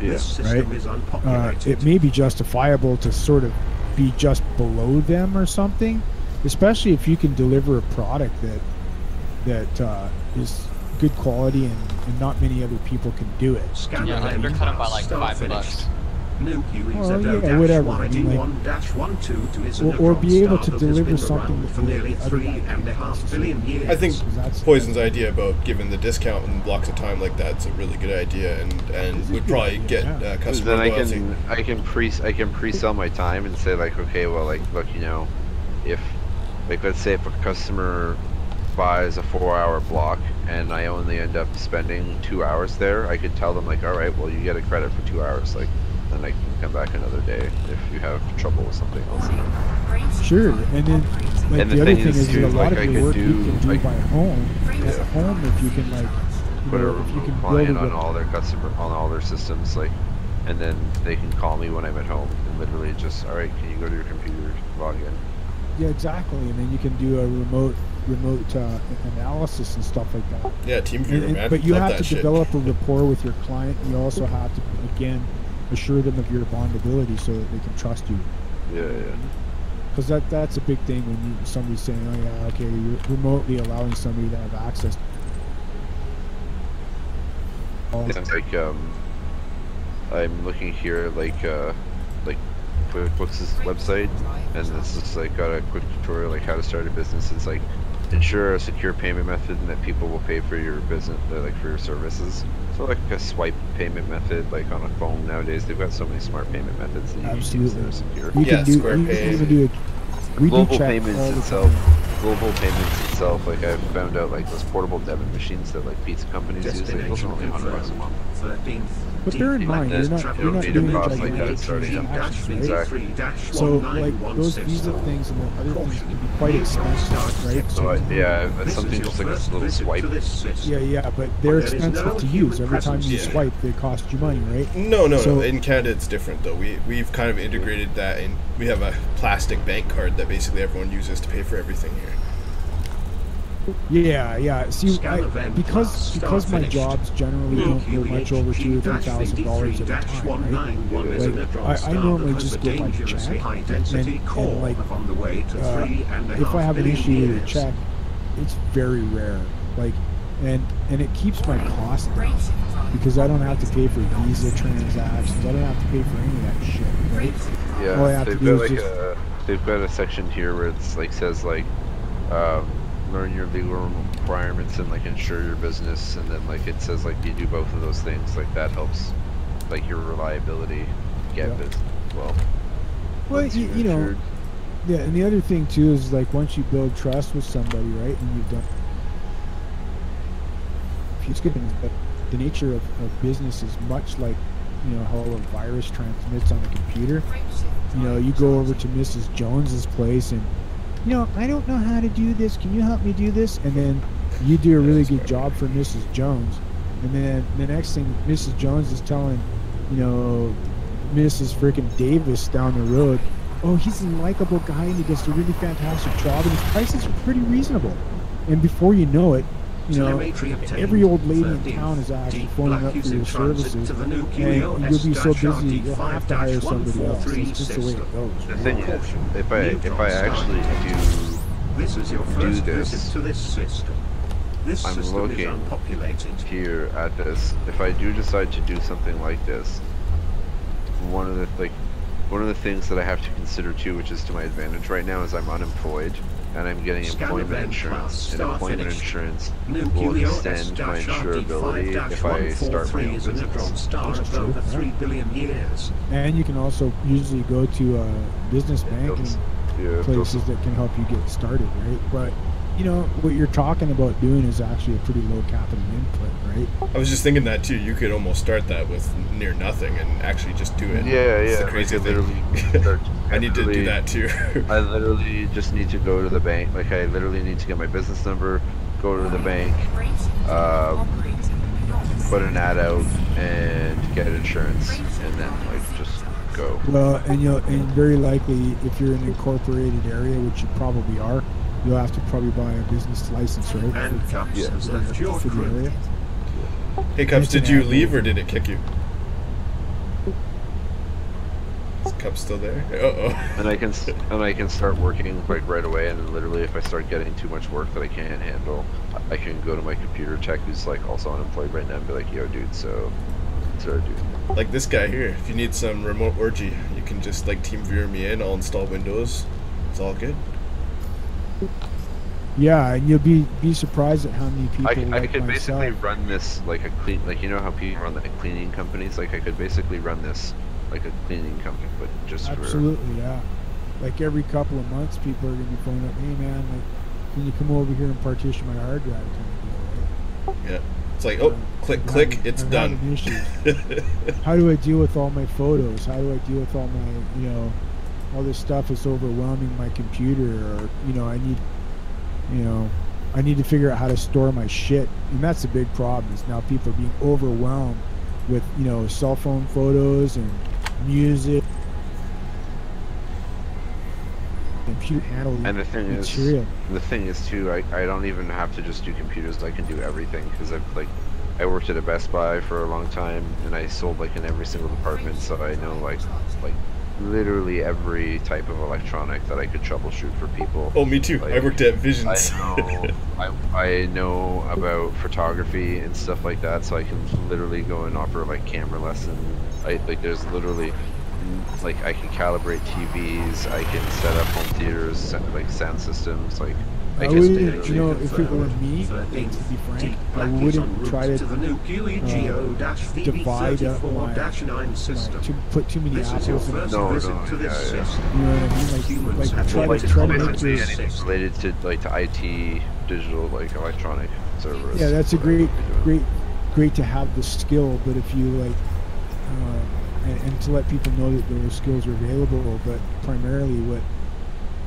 Yeah. Right? It may be justifiable to sort of be just below them or something, especially if you can deliver a product that is good quality and not many other people can do it. Yeah, undercut them by like $5. Well, yeah, whatever. I mean, like, or be able to deliver something that other guys. I think Poison's idea about giving the discount in blocks of time like that's a really good idea, and would probably get customer loyalty. Then I can pre-sell my time and say like, okay, well, like, look, you know, if like let's say if a customer buys a 4-hour block and I only end up spending 2 hours there, I could tell them like, all right, well, you get a credit for 2 hours, like, then I can come back another day if you have trouble with something else. Sure, and then like and the other thing is too, a lot like, of the work you can do like, by home. At home, if you can like, put a if you can client build on all their systems, like, and then they can call me when I'm at home and literally just, all right, can you go to your computer, log in? Yeah, exactly, and then you can do a remote analysis and stuff like that. Yeah, team viewer, man. But you Love have that to shit. develop a rapport with your client. You also have to, again, assure them of your bondability so that they can trust you. Yeah. Because that's a big thing when somebody's saying, oh yeah, okay, you're remotely allowing somebody to have access. It's like I'm looking here like QuickBooks' website, and this is like got a quick tutorial like how to start a business. It's like ensure a secure payment method and that people will pay for your business, like for your services. So like a swipe payment method, like on a phone nowadays, they've got so many smart payment methods that you can use that are secure. You can do, Square you Pay. can do we Global do check payments all the itself. time. Global payments itself, like I've found out, like those portable debit machines that like pizza companies use, like those are only $100 a month. But bear in mind, you're not doing gigantic transactions, right? So like those Visa things and the other things can be quite expensive, right? So yeah, it's something just like a little swipe. Yeah, but they're expensive to use. Every time you swipe, they cost you money, right? No. So- In Canada, it's different though. We've kind of integrated that, and we have a plastic bank card that basically everyone uses to pay for everything here. Yeah. See, because my jobs generally don't go much over $2,000 or $3,000 at a time, right? Like I normally just go by check, and like if I have an issue with a check, it's very rare. Like, and it keeps my costs down because I don't have to pay for Visa transactions. I don't have to pay for any of that shit, right? All I Yeah, have to they've do got is like just they've got a section here where it's like says like learn your legal requirements and like insure your business, and then like it says like you do both of those things, like that helps like your reliability get business as well. Well, Once you you're know, insured. yeah, and the other thing too is like once you build trust with somebody, right, and you've done a few good things, but the nature of business is much like, you know, how a virus transmits on a computer. You know, you go over to Mrs. Jones's place and, you know, I don't know how to do this. Can you help me do this? And then you do a really good job for Mrs. Jones. And then the next thing, Mrs. Jones is telling, you know, Mrs. freaking Davis down the road, oh, he's a likable guy and he does a really fantastic job and his prices are pretty reasonable. And before you know it, you know, every old lady in town is actually phoning up for your services, and you'll be so busy you'll have to hire somebody else. It's just the way it goes. The thing is, if I actually do this, I'm looking here at this. If I do decide to do something like this, one of the things that I have to consider too, which is to my advantage right now, is I'm unemployed. and I'm getting employment insurance, and employment insurance will extend my insurability if I start my own business. That's true. Over 3 billion years. And you can also usually go to business banking places that can help you get started, right? But you know what you're talking about doing is actually a pretty low capital input, right? I was just thinking that too. You could almost start that with near nothing and actually just do it. Yeah, It's yeah. the crazy like thing. I need to do that too. I literally just need to go to the bank. Like, I literally need to get my business number, go to the bank, put an ad out, and get insurance, and then like just go. Well, and very likely if you're in an incorporated area, which you probably are, you'll have to probably buy a business license, right? And Cups has left your For the crew. area. Hey Cups, did you leave or did it kick you? Is Cups still there? And I can start working like right away. And then literally, if I start getting too much work that I can't handle, I can go to my computer tech, who's like also unemployed right now, and be like, "Yo, dude, so dude." Like this guy here. If you need some remote orgy, you can just like TeamViewer me in. I'll install Windows. It's all good. Yeah, and you'll be surprised at how many people I could basically run this like a clean, like, you know how people run like cleaning companies. Like, I could basically run this like a cleaning company, but just absolutely, yeah. Like every couple of months, people are gonna be phoning up, "Hey man, like, can you come over here and partition my hard drive?" Kind of deal, right? Yeah. It's like, oh, click, it's done. How do I deal with all my photos? How do I deal with all my, all this stuff is overwhelming my computer, or I need to figure out how to store my shit. And that's a big problem, is now people are being overwhelmed with, cell phone photos and music, computer handling And the thing is too, I don't even have to just do computers. I can do everything, because I worked at a Best Buy for a long time, and I sold like in every single department, so I know like literally every type of electronic that I could troubleshoot for people. Oh, me too. Like, I worked at Visions. I know about photography and stuff like that, so I can literally go and offer like camera lessons. There's literally, like, I can calibrate TVs, I can set up home theaters, like sound systems, like. I wouldn't, if it were me, to be frank, I wouldn't try to divide up to put too many apples in the No, You know what I mean? Like try to make this anything related to to IT, digital, like electronic servers. Yeah, that's a great to have the skill, but if you and to let people know that those skills are available, but primarily what.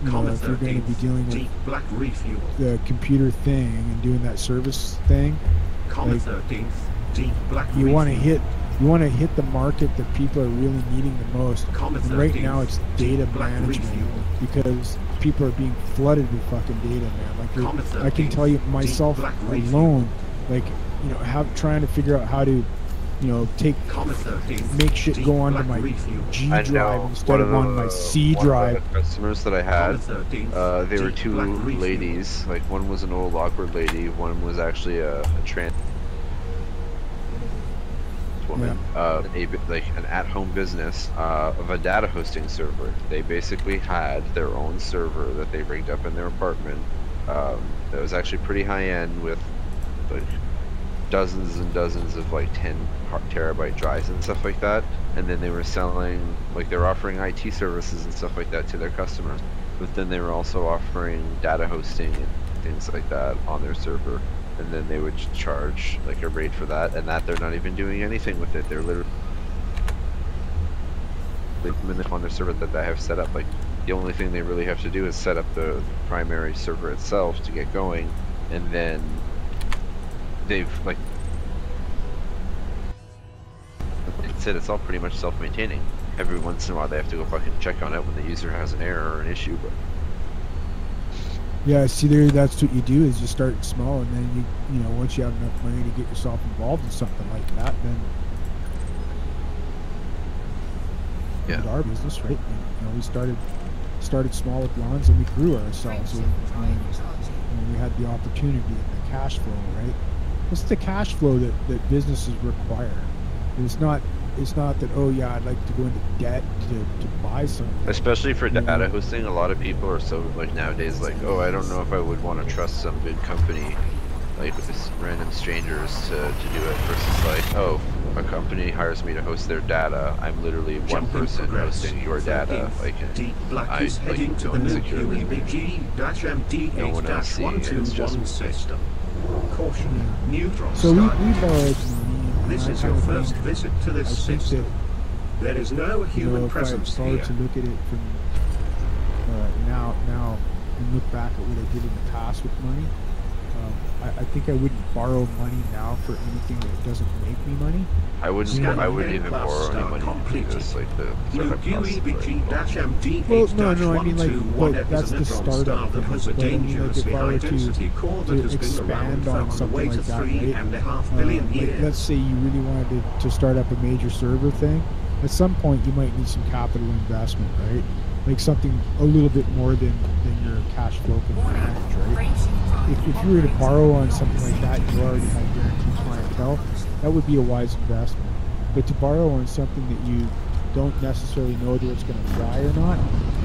If you're going to be dealing with the computer thing and doing that service thing, you want to hit the market that people are really needing the most. And right now it's data management, because people are being flooded with fucking data, man. Like, I can tell you myself alone, trying to figure out how to make shit go onto my G drive instead of on my C drive. One of the customers that I had, they were two ladies. Like, one was an old awkward lady, one was actually a trans woman. An at-home business of a data hosting server. They basically had their own server that they rigged up in their apartment. That was actually pretty high-end, with like dozens and dozens of 10 terabyte drives and stuff like that. And then they were selling, they were offering IT services and stuff like that to their customers, but then they were also offering data hosting and things like that on their server, and then they would charge a rate for that, and that they're not even doing anything with it. They're literally on their server that they have set up. The only thing they really have to do is set up the primary server itself to get going, and then they've it's all pretty much self-maintaining. Every once in a while they have to go fucking check on it when the user has an error or an issue, but yeah, see, that's what you do, is you start small, and then you once you have enough money to get yourself involved in something like that, then yeah, our business, right? We started small with lawns, and we grew ourselves when we had the opportunity and the cash flow, right? It's the cash flow that businesses require. It's not it's not that, oh yeah, I'd like to go into debt to buy something. Especially for data hosting, a lot of people are so like nowadays like, oh, I don't know if I would want to trust some big company like with this random strangers to do it versus like, oh, a company hires me to host their data. I'm literally one person hosting your data. Like, I like no one secure. No one else seeing it. It's just system. Caution, neutron So we star. borrowed money. And This I is kind your of first think- visit to I this think system. that, There is no human if I presence started here. to look at it from now and look back at what I did in the past with money, I think I wouldn't borrow money now for anything that doesn't make me money. I wouldn't even borrow any money to do this, like the startup costs. Well, no, I mean like, but that's the startup thing. But I mean like, if I were to expand on something like that, right? Like, let's say you really wanted to start up a major server thing. At some point, you might need some capital investment, right? Like something a little bit more than your cash flow can manage, right? If you were to borrow on something like that, you already have guaranteed clientele, that would be a wise investment. But to borrow on something that you don't necessarily know whether it's going to fly or not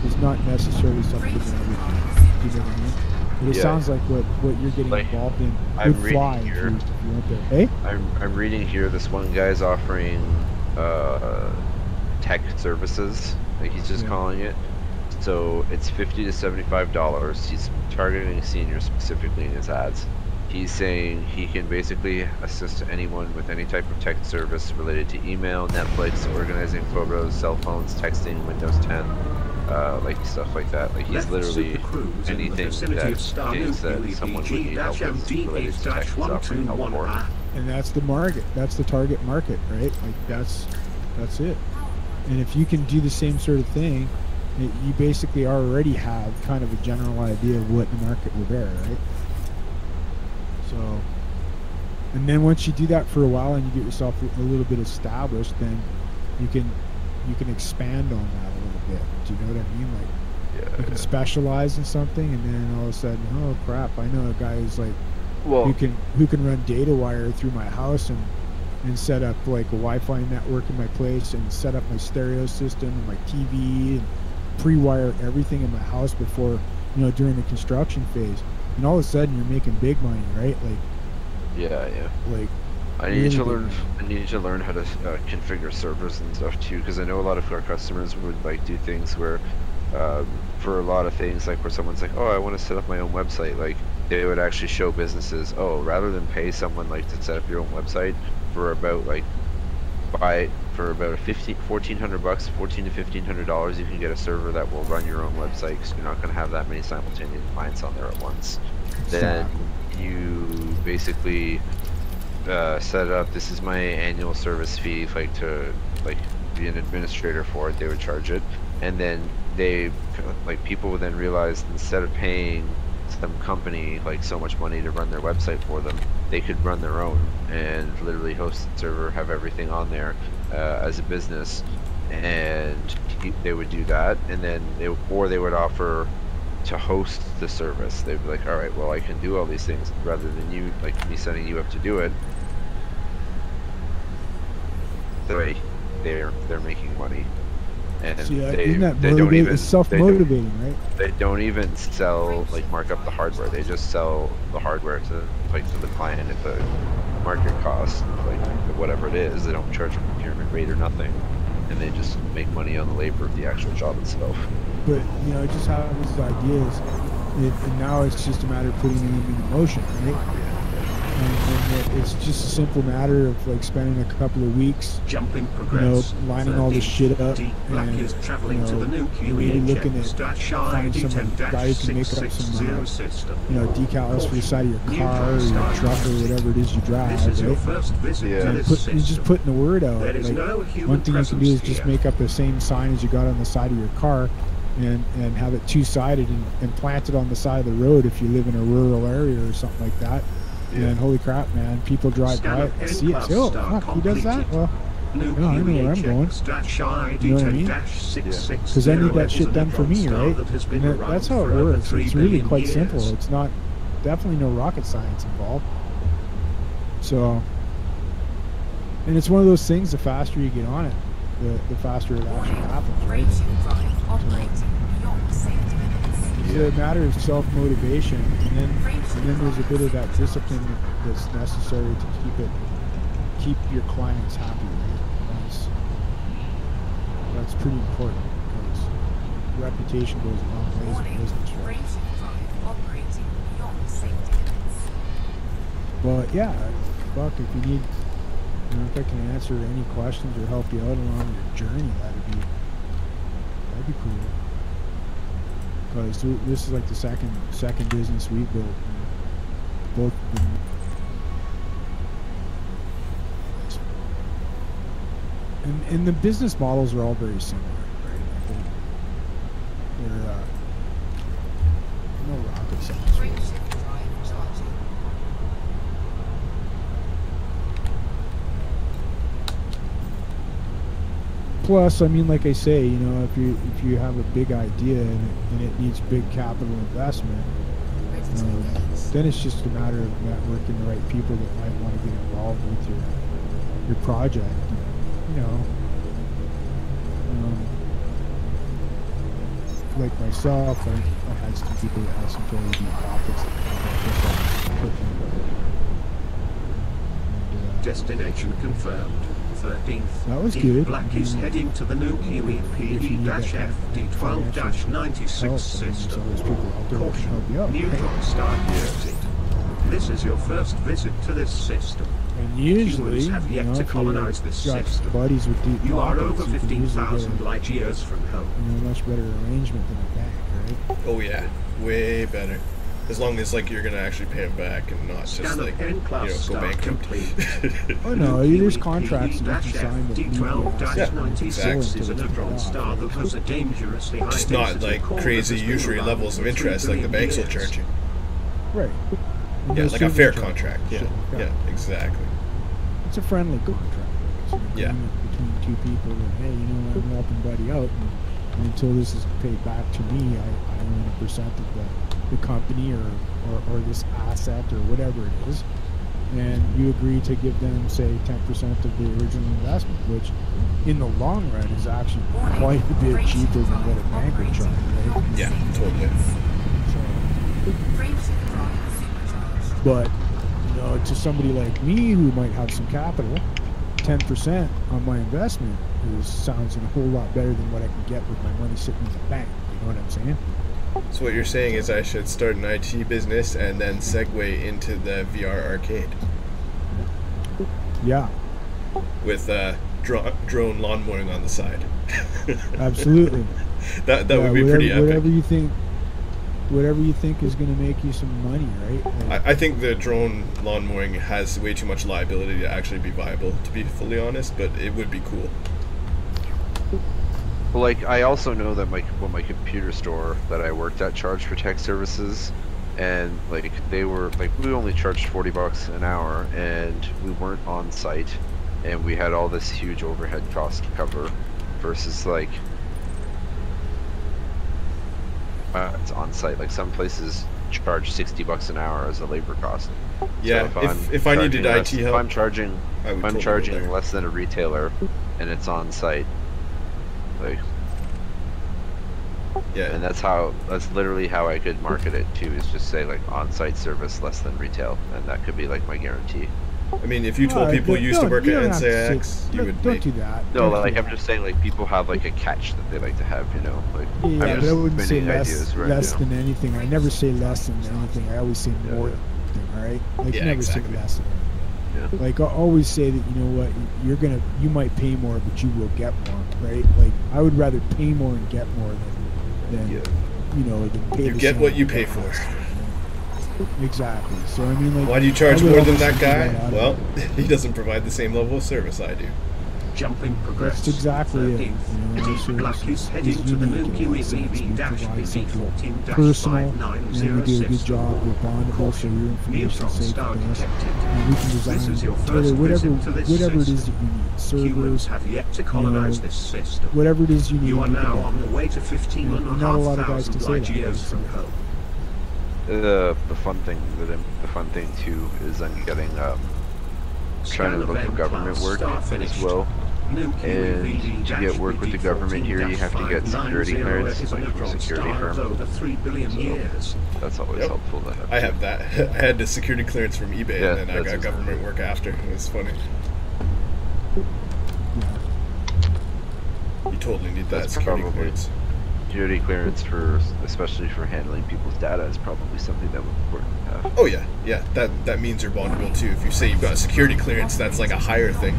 is not necessarily something that I would do. You know what I mean? But it sounds like what you're getting like, involved in I'm would fly if reading you went there. Hey? I'm reading here. This one guy's offering tech services, like he's just calling it. So it's $50 to $75. He's targeting seniors specifically in his ads. He's saying he can basically assist anyone with any type of tech service related to email, Netflix, organizing photos, cell phones, texting, Windows 10, like stuff like that. Like he's literally anything that thinks that someone would need help with related to tech, he's offering help for. And that's the market. That's the target market, right? Like that's it. And if you can do the same sort of thing, you basically already have kind of a general idea of what the market will bear, right? So, and then once you do that for a while and you get yourself a little bit established, then you can expand on that a little bit. Do you know what I mean? Like, you can specialize in something, and then all of a sudden, oh crap! I know a guy who's like, who can run data wire through my house and set up like a Wi-Fi network in my place and set up my stereo system and my TV and pre-wire everything in my house before, during the construction phase. And all of a sudden you're making big money, right? Like, like I need to learn how to configure servers and stuff too, because I know a lot of our customers would like do things where for a lot of things, like where someone's like, oh, I want to set up my own website, like they would actually show businesses, oh, rather than pay someone like to set up your own website for about like for about $1,400, $1,400 to $1,500, you can get a server that will run your own website, because you're not going to have that many simultaneous clients on there at once. Then you basically set it up. This is my annual service fee, like to be an administrator for it. They would charge it, and then people would then realize, instead of paying some company like so much money to run their website for them, they could run their own and literally host the server, have everything on there as a business, and they would do that. And then they would offer to host the service. They'd be like, all right, well, I can do all these things rather than you, like me setting you up to do it. They're making money. And they don't even, it's self-motivating, right? They don't even sell, like, mark up the hardware. They just sell the hardware to the client at the market cost, like whatever it is. They don't charge a procurement rate or nothing, and they just make money on the labor of the actual job itself. But just have these ideas, and now it's just a matter of putting them into motion, right? And it's just a simple matter of like spending a couple of weeks, lining all this shit up, and really looking at finding some guy who can make up some, decals for the side of your car or your truck or whatever it is you drive, right? And just putting the word out. Like, one thing you can do is just make up the same sign as you got on the side of your car, and have it two-sided and plant it on the side of the road if you live in a rural area or something like that. And holy crap, man, people drive by it and see it, say, oh, fuck, he does that? Well, I know where I'm going. You know what I mean? Because I need that shit done for me, right? And that's how it works. It's really quite simple. It's not, definitely no rocket science involved. So, And it's one of those things, the faster you get on it, the faster it actually happens, right? It's a matter of self-motivation, and then there's a bit of that discipline that's necessary to keep your clients happy. That's pretty important, because reputation goes a long ways in business, right? But yeah, fuck, if you need, if I can answer any questions or help you out along your journey, that'd be cool. Because this is like the second business we've built. Both and the business models are all very similar, right? They're no rocket science. Really. Plus, I mean, like I say, if you have a big idea and it needs big capital investment, then it's just a matter of networking the right people that might want to get involved with your project. Like myself, I had some people that had some fairly deep pockets. Destination confirmed. 13th. That was good. Black is heading to the new Kiwi PD-FD12-96 system. Caution, neutron star detected. This is your first visit to this system. And usually, humans have yet to colonize this system. Buddies with deep you are pockets, over 15,000 light years from home. Much better arrangement than a bank, right? Oh yeah, way better. As long as you're gonna actually pay them back and not just go bankrupt. Oh no, there's contracts that you can sign that D12-96 is a neutron star that has a dangerously high just not crazy usury levels of interest like the banks will charge you. Right. Yeah, like a fair contract. Yeah, exactly. It's a friendly contract. It's an agreement between two people that, hey, I'm helping buddy out, and until this is paid back to me, I own a percent of the company or this asset or whatever it is, and you agree to give them, say, 10% of the original investment, which in the long run is actually quite a bit cheaper than what a bank would charge, right? Yeah, totally. But to somebody like me who might have some capital, 10% on my investment sounds a whole lot better than what I can get with my money sitting in the bank. You know what I'm saying? So what you're saying is I should start an IT business and then segue into the VR arcade. Yeah. With drone lawn mowing on the side. Absolutely. that would be pretty epic. Whatever you think is going to make you some money, right? I think the drone lawn mowing has way too much liability to actually be viable, to be fully honest, but it would be cool. Well, I also know that my computer store that I worked at charged for tech services, and they were we only charged $40 an hour, and we weren't on site, and we had all this huge overhead cost to cover, versus it's on site. Some places charge $60 an hour as a labor cost. Yeah, so if I needed IT help, if I'm charging less than a retailer, and it's on site. Yeah, and that's literally how I could market it too, is just say on-site service less than retail, and that could be my guarantee. I mean, if you told people you used to work at NCIX, you would don't do that. No, I'm just saying people have a catch that they like to have, Yeah, but I wouldn't say less than anything. I never say less than anything. I always say more than anything, all right? Never say less than anything. Yeah. I always say that, you might pay more, but you will get more, right? I would rather pay more and get more than than pay. You get what you pay for. Exactly. So I mean, why do you charge more than that guy? Well, he doesn't provide the same level of service I do. Jumping progress. That's exactly it. Black is heading to the new QEV-BV14-5990 personal, and we do a good job. We're bondable, so your information is safe with us. And we can design whatever it is that you need. Servers, have yet to colonize this system. Whatever it is you need. You are now on the way to 15,500 light years from home. The fun thing too is I'm getting trying to look for government work as well. And to get work with the government here, you have to get security clearance, like from a security firm. So that's always helpful to have. I have that. I had the security clearance from eBay, and then I got government work after. It was funny. You totally need that security clearance. Security clearance for, especially for handling people's data, is probably something that would be important to have. Oh yeah, yeah. That means you're vulnerable too. If you say you've got security clearance, that's like a higher thing.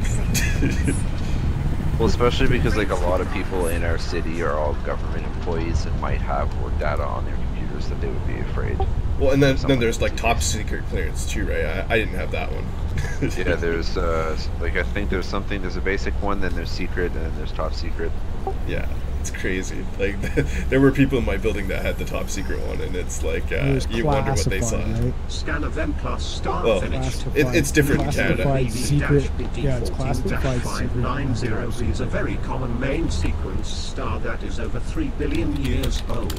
Well, especially because like a lot of people in our city are all government employees and might have work data on their computers that they would be afraid. Well, and then there's like top secret clearance too, right? I didn't have that one. Yeah, there's like I think there's a basic one, then there's secret, and then there's top secret. Yeah, it's crazy. Like there were people in my building that had the top secret one, and it's like you wonder what they saw. Right? Scan event plus star Well, finish. it's different in Canada. Classified secret. Yeah, it's classified secret. 590 is a very common main sequence star that is over 3 billion years old.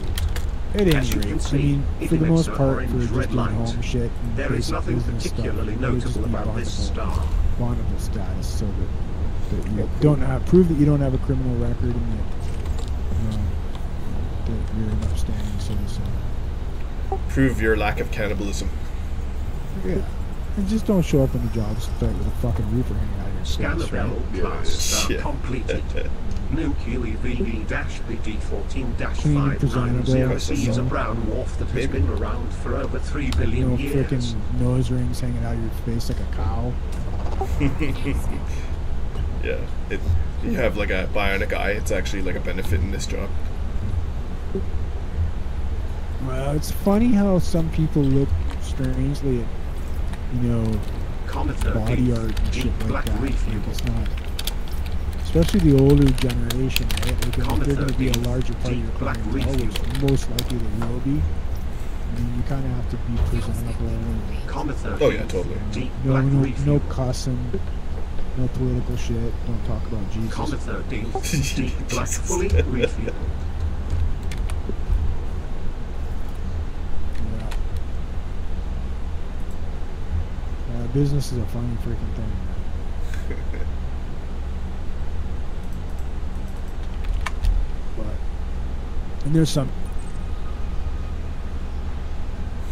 At As any you can rate, I see, mean, it for the emits most an part, orange for just red doing light. home shit and There is basic nothing business particularly stuff, it would just notable be about this vulnerable- star. vulnerable status, so that you don't have prove that you don't have a criminal record and that you're an upstanding citizen. Prove your lack of cannibalism. Yeah, and just don't show up in the job site with a fucking reefer hanging out of your Scan face, right? level plus star Yeah. completed. New QEVD-BD14-590 presentable, is a brown dwarf that has been around for over 3 billion No years. freaking nose rings hanging out of your face like a cow. Yeah, you have like a bionic eye. It's actually like a benefit in this job. Well, it's funny how some people look strangely at, Comet body 13, art and shit deep like black that. reef Like it's not, especially the older generation, right? Like if Comet they're going to be a 13, larger part of your deep black clientele, reef. which most likely they will be. I mean, you kind of have to be presentable and Comet 13, Oh yeah, totally. deep no, black no, reef. no cussing, no political shit. Don't talk about Jesus. Comet 13, deep black fully refueled. Business is a funny freaking thing. But, and there's some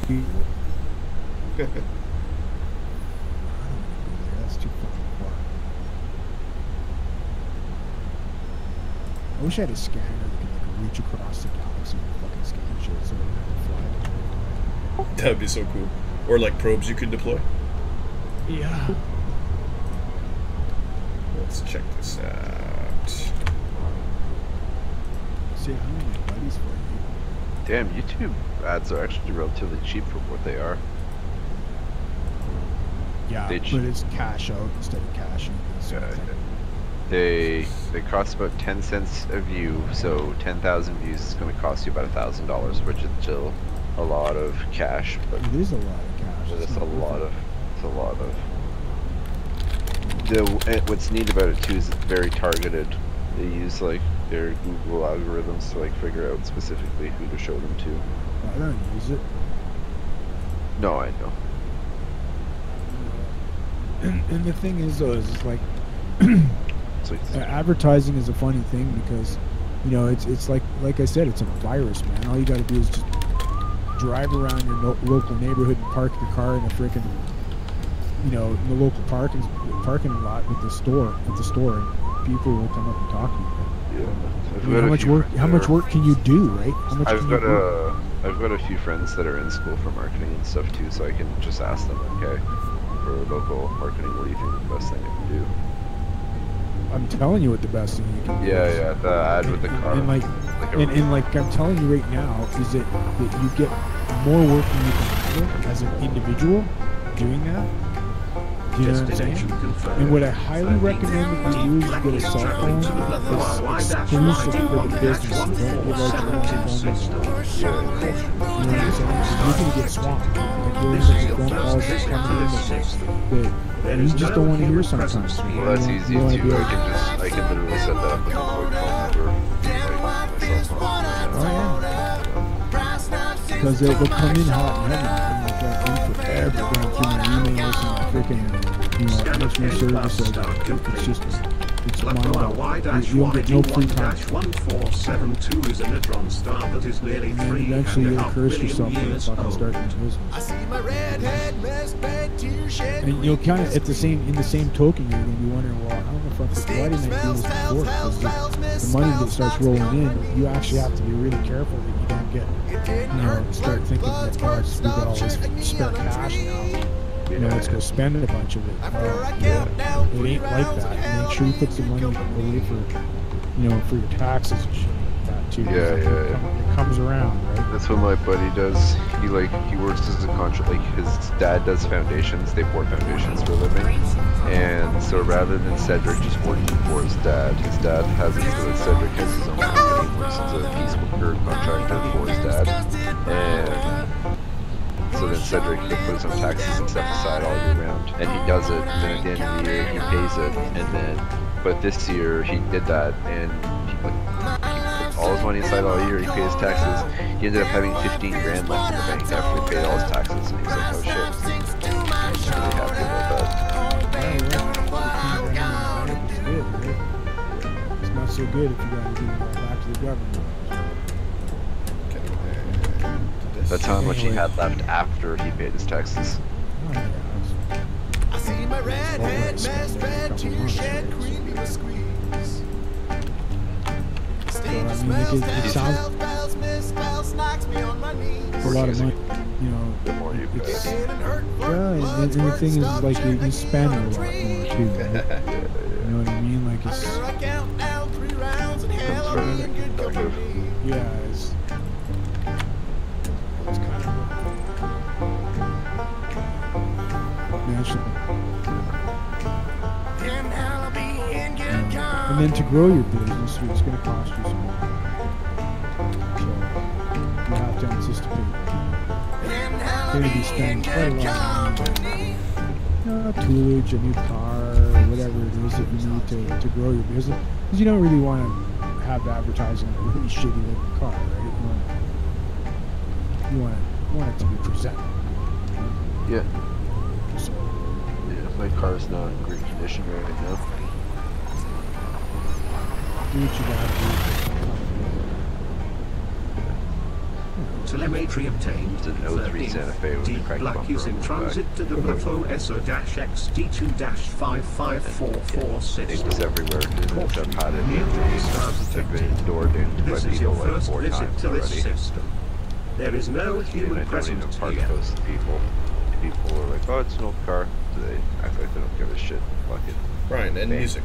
people. I don't want to go there. That's too fucking far. I wish I had a scanner that could like reach across the galaxy and fucking scan shit so I didn't have to fly. That'd be so cool. Or like probes you could deploy. Yeah. Let's check this out. See, how many buddies for you? Damn, YouTube ads are actually relatively cheap for what they are. Yeah, They but it's cash out instead of cash in. Yeah, they cost about 10 cents a view, so 10,000 views is going to cost you about $1,000, which is still a lot of cash. But It is a lot of cash. it's a lot of. What's neat about it too is it's very targeted. They use like their Google algorithms to like figure out specifically who to show them to. I don't use it. No, I know. And the thing is, though, is it's like It's like advertising is a funny thing because, it's like I said, it's a virus, man. All you got to do is just drive around your local neighborhood and park your car in a freaking, in the local parking lot at the store, and people will come up and talk to you. yeah. I mean, how much work can you do, right? How much I've can you got do? I've got a few friends that are in school for marketing and stuff too, so I can just ask them, okay, for local marketing, what do you think the best thing I can do? I'm telling you what the best thing you can do is. Yeah, the ad with the car. And like I'm telling you right now, is that you get more work than you can handle as an individual doing that. Do you know what I'm saying? And what I highly recommend that you do is you get a cell phone that's exclusive for the business. You don't get like a phone number. You know what I'm saying? You're gonna get swamped. Like there's like phone calls that come in that you just don't want to hear sometimes. Well, that's easy too. I can literally set that up with a quick phone number, like my cell phone. Oh yeah. Because they'll come in hot and heavy, and like in forever going through my emails and freaking you know, answering service, it's just, it's mind-boggling. You'll get no free time. 1472 is a neutron star that is nearly And then 3.5 eventually you'll curse billion yourself when you years fucking start old. your business. And you'll kind of, in the same token, you're going to be wondering, well, how the fuck, why didn't I do this before? Because the money that starts rolling in, you actually have to be really careful that you don't get, you know, start thinking that, oh, we've got all this spare cash now. You know, let's go spend a bunch of it. It ain't like that. Make sure you put some money away for, you know, for your taxes and shit like that too. It comes around, right? That's what my buddy does. He works as a contract. Like his dad does foundations. They board foundations for a living. And so rather than Cedric just working for his dad has it so that Cedric has his own company, works as a piece worker contractor for his dad. And so then Cedric can put his own taxes and stuff aside all year round, and he does it. And then at the end of the year, he pays it. And then, but this year he did that, and he put all his money aside all year. He paid his taxes. He ended up having 15 grand left in the bank after he paid all his taxes. And he was like, "Oh shit!" He's really happy about that. It's good, right? It's not so good if you got to give it all back to the government. That's how much he had left after he paid his taxes. Oh, yeah. I see my redhead best two-shed creamy with squeeze. So, I mean, it sounds a lot of money, you know. The more you pay. Yeah, and the thing is, like, you spend a lot more too, right? You know what I mean? Like, it's... Yeah, it's kind of... And then to grow your business, it's going to cost you some money. So you have to anticipate you're going to be spending quite a lot of money on toolage, a new car, or whatever it is that you need to grow your business. Because you don't really want to have advertising on a really shitty looking car, right? You want it to be presentable. Yeah. So, yeah, my car's not in great condition right now. Do what you gotta do. Telemetry obtained. It's an 03 Santa Fe with a Deep crack Black bumper is in on the transit back. to the Buffalo SO-XD2-5544 system. It was everywhere. I've had it. I've been door dinged by This is people your like first 4 visit times to this already. system. There is no And human I don't presence even park here. close to people. People are like, oh, it's an old car. So they act like they don't give a shit. Fuck it. Brian, and Bam. music.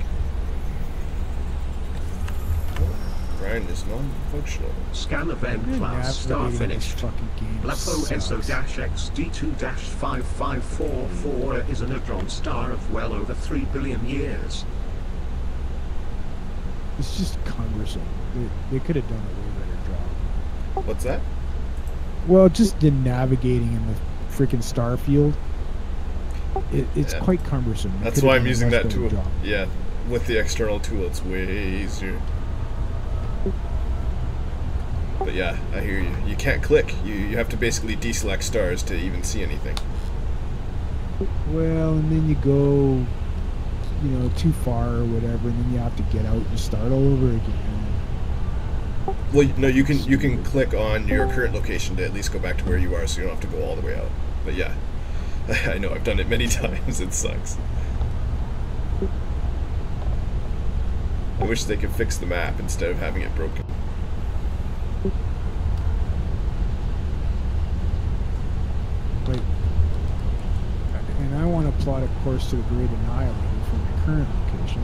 Brian is non-functional. Scan event Good class star navigating this finished. fucking game Lafo sucks. SO-XD2-5544 is a neutron star of well over 3 billion years. It's just cumbersome. They could have done a way better job. What's that? Well, just the navigating in the freaking star field. It's Yeah. quite cumbersome. They That's could have why done I'm a using much that better tool. job. Yeah, with the external tool, it's way easier. But yeah, I hear you. You can't click. You have to basically deselect stars to even see anything. Well, and then you go, you know, too far or whatever, and then you have to get out and start all over again. Well, no, you can click on your current location to at least go back to where you are, so you don't have to go all the way out. But yeah, I know I've done it many times. It sucks. I wish they could fix the map instead of having it broken. Like, and I want to plot a course to the Great Annihilator from my current location.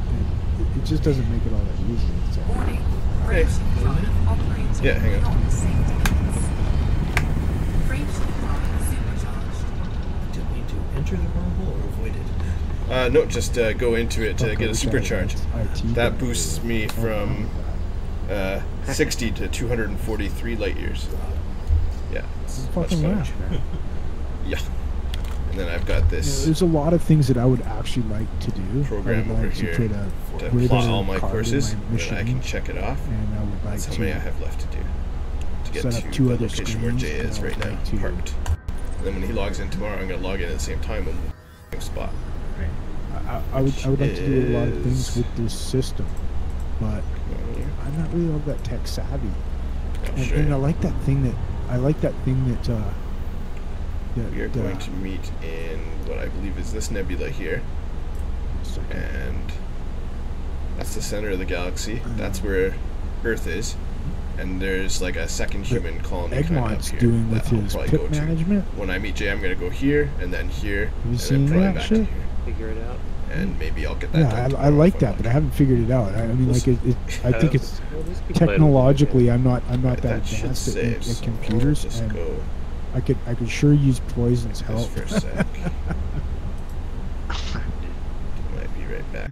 And it just doesn't make it all that easy. It's all, Warning. Frame supply operating Yeah, hang on. on safety limits. Frame supply supercharged. Do we need to enter the wormhole or avoid it? No, just go into it to Fuck, get I a wish I had supercharge. IT That back boosts there. me Oh, from 60 to 243 light years. Yeah, it's It's much fucking fun. laugh, man. Yeah. And then I've got You know, this there's a lot of things that I would actually like to do. program I would over like here to put a to grid plot on all a my card in courses, my and then I can machine, check it off. and I would like That's how to many I have left to do. get set to up 2 the other location where screens. Jay is right now, parked. And then when he logs in tomorrow, I'm gonna log in at the same time in the same spot. I would like to do a lot of things is- with this system, but I'm not really all that tech savvy. Sure. And I like that thing that We are going to meet in what I believe is this nebula here, and that's the center of the galaxy. That's where Earth is, and there's like a second human colony kind of up Egmont's here doing with that I'll his probably pit go to. management. When I meet Jay, I'm gonna go here and then here, Have you and seen then probably that back shit? to here. Figure it out. And maybe I'll get that Yeah, done. I like that, but I haven't figured it out. I mean, like, I think it's technologically, I'm not that that should advanced save, at so computers, I'll just and go I could sure use Poison's this help. for a sec. Might be right back.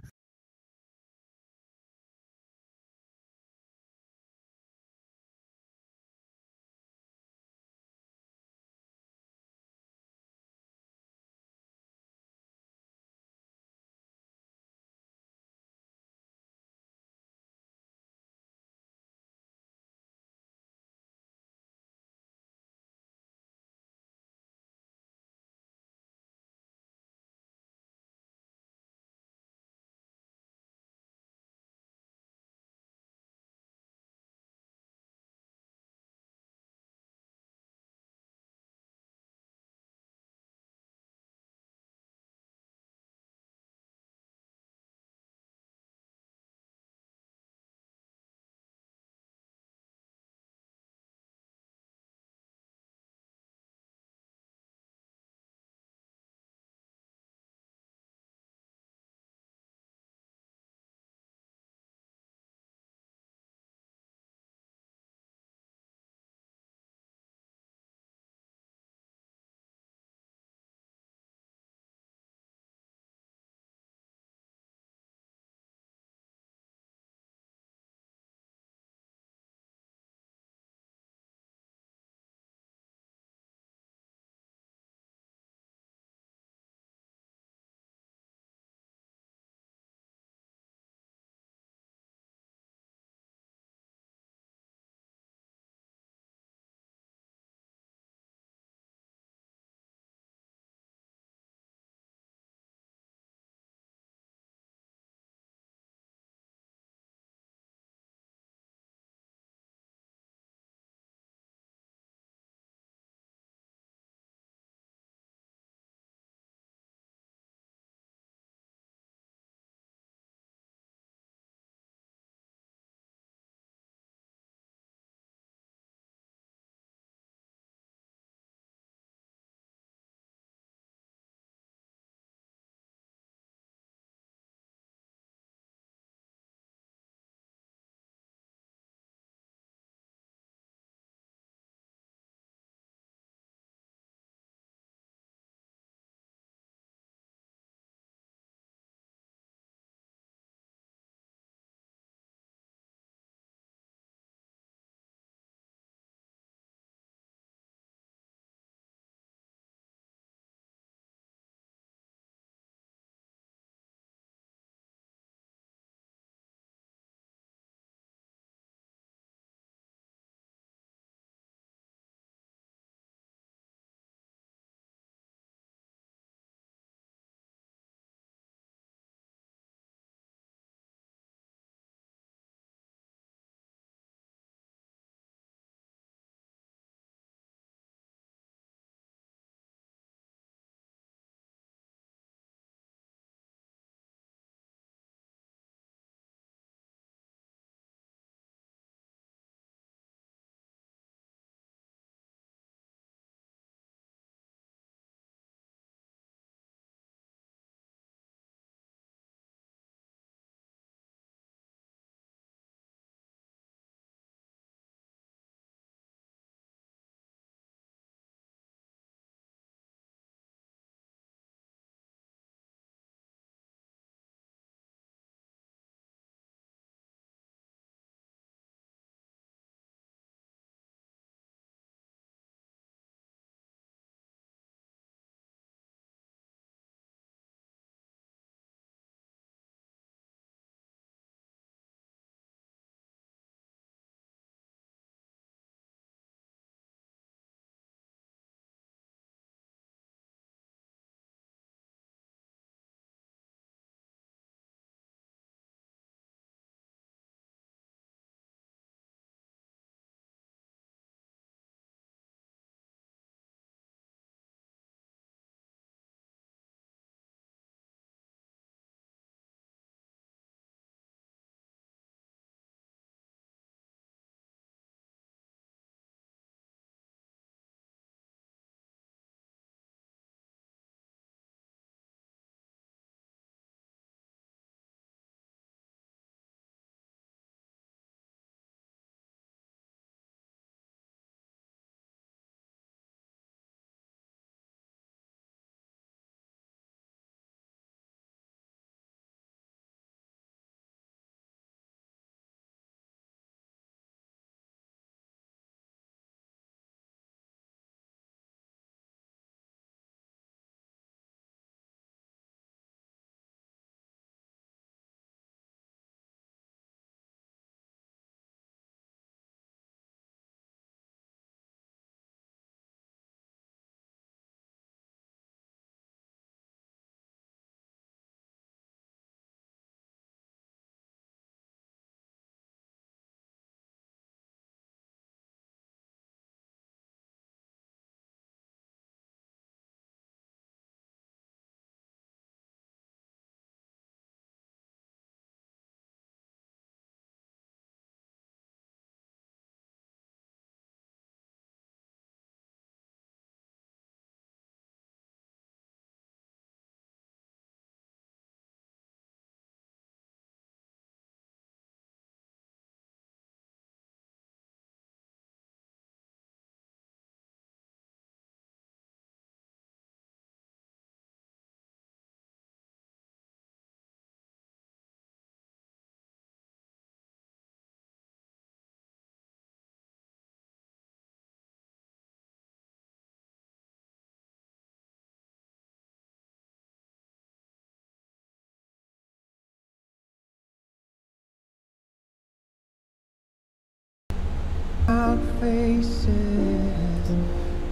out faces,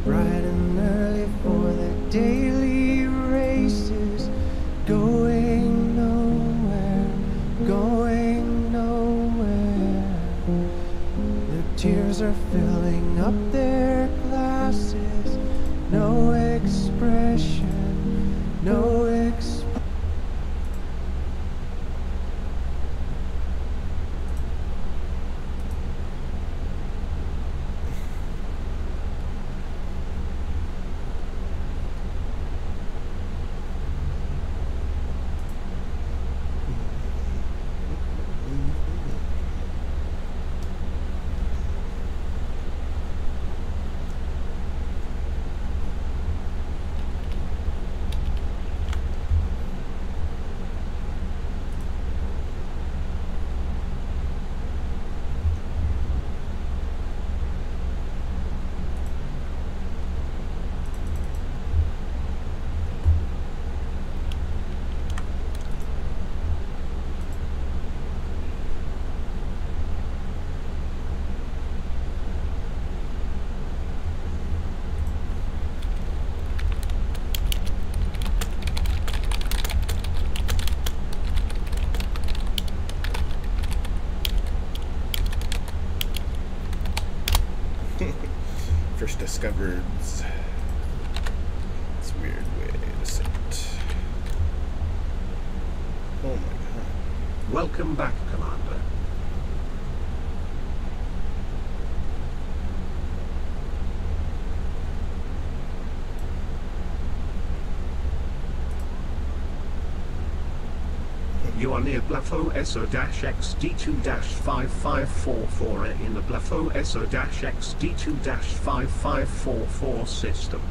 bright and early for their daily races, going nowhere, going nowhere. Their tears are filling up their glasses, no expression, no expression. First discovered. It's a weird way to say it. Oh my god. Welcome back, Commander. You are near Blafo SO-XD2-5544 in the Blafo SO-XD2-5544 system.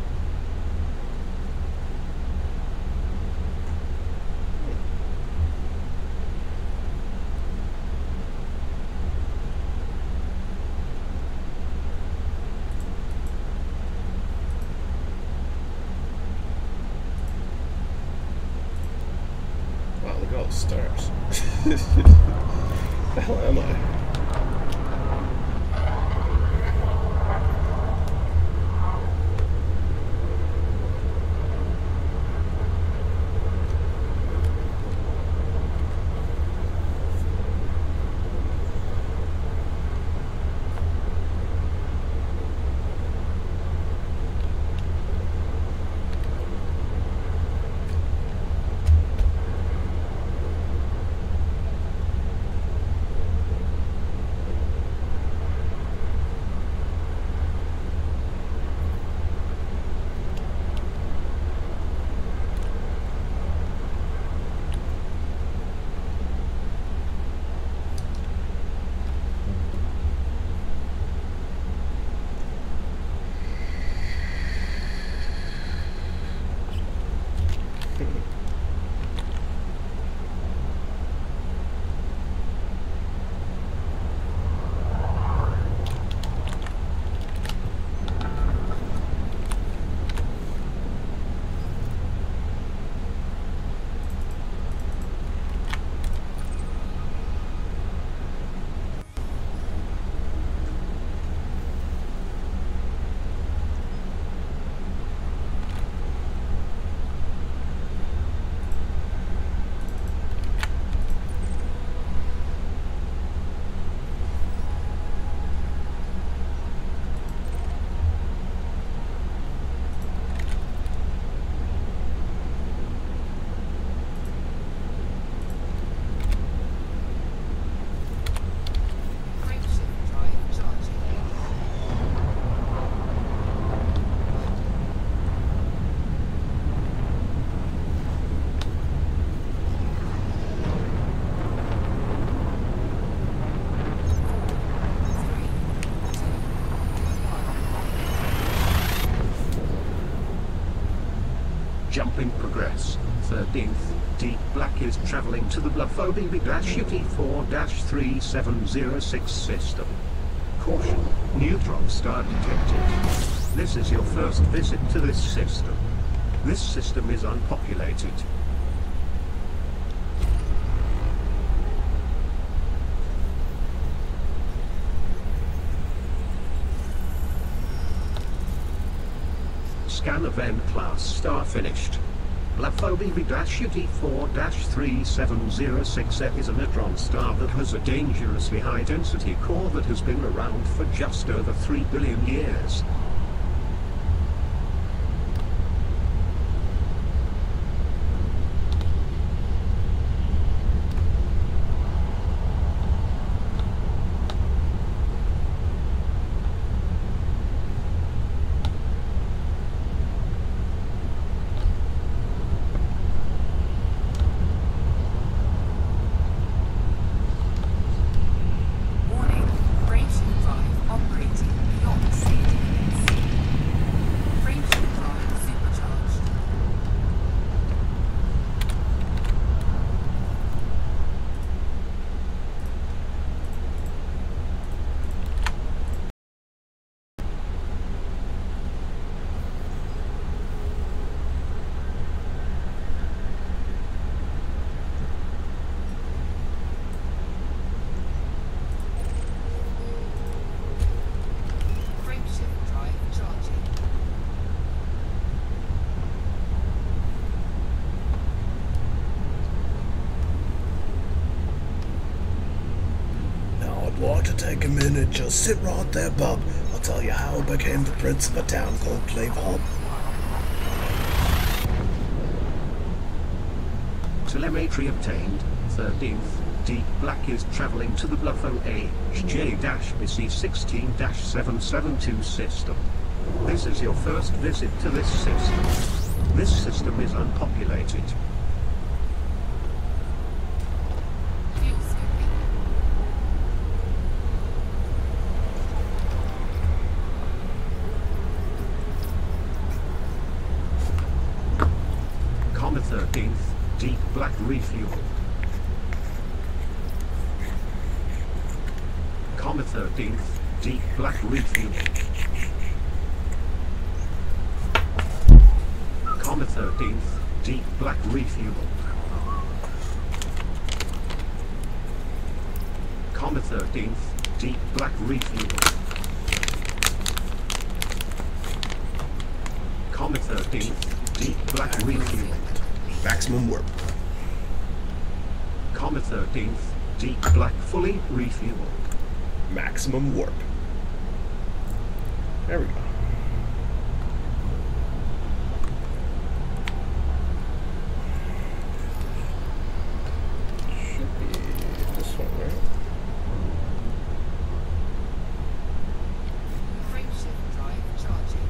Wow, look at all the stars. The hell am I? Jumping progress. 13th. Deep Black is traveling to the Blafo BB-UT4-3706 system. Caution. Neutron star detected. This is your first visit to this system. This system is unpopulated. Scan of N-class star finished. LAFO BB-UD4-3706 is a neutron star that has a dangerously high density core that has been around for just over 3 billion years. Warning, frameshift drive operating beyond safety limits. Frameshift drive supercharged. Frameshift drive charging. Now I'd like to take a minute, just sit right there, bub. I'll tell you how I became the prince of a town called Cleveland. Telemetry obtained. 13th. Deep Black is traveling to the LAFO HJ-BC16-772 system. This is your first visit to this system. This system is unpopulated. Fuel scoping. Comet 13th. Deep Black refuel. Comet 13th. Deep Black refuel. Comet 13th. Deep Black refuel. Comet 13th. Deep Black refuel. Comet 13th. Deep Black refuel. Maximum warp. Comet 13th. Deep Black fully refueled. Maximum warp. There we go. Should be this one, right? Frameshift drive charging.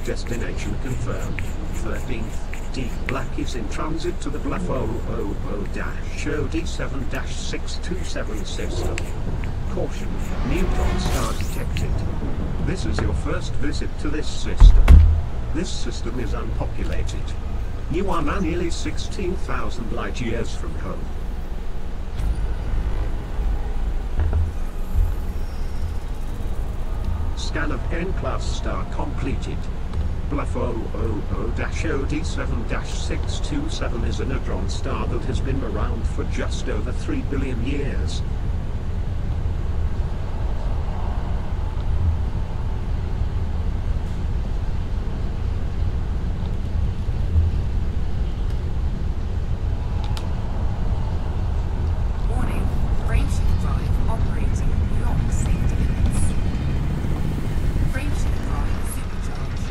Destination confirmed. 13th. Deep Black is in transit to the LAFO OD7-627 system. Caution, neutron star detected. This is your first visit to this system. This system is unpopulated. You are now nearly 16,000 light years from home. Scan of N-class star completed. LAFO OD7-627 is a neutron star that has been around for just over 3 billion years. Warning, frameshift drive operating beyond safety limits. Frameshift drive supercharged.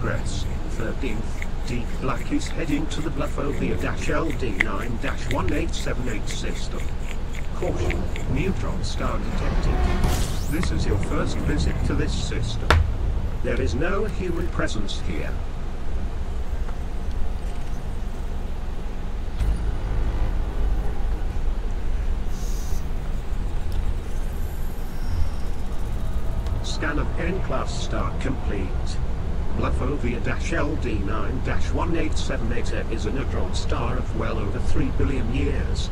progress. 13th, Deep Black is heading to the Bluffovia-LD9-1878 system. Caution, neutron star detected. This is your first visit to this system. There is no human presence here. Scan of N-class star complete. Bluffovia-LD9-1878 is a neutron star of well over 3 billion years.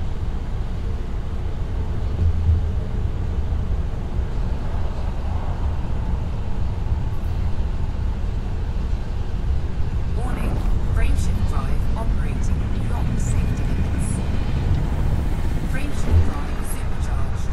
Warning, frameshift drive operating beyond safety limits. Frameshift drive supercharged.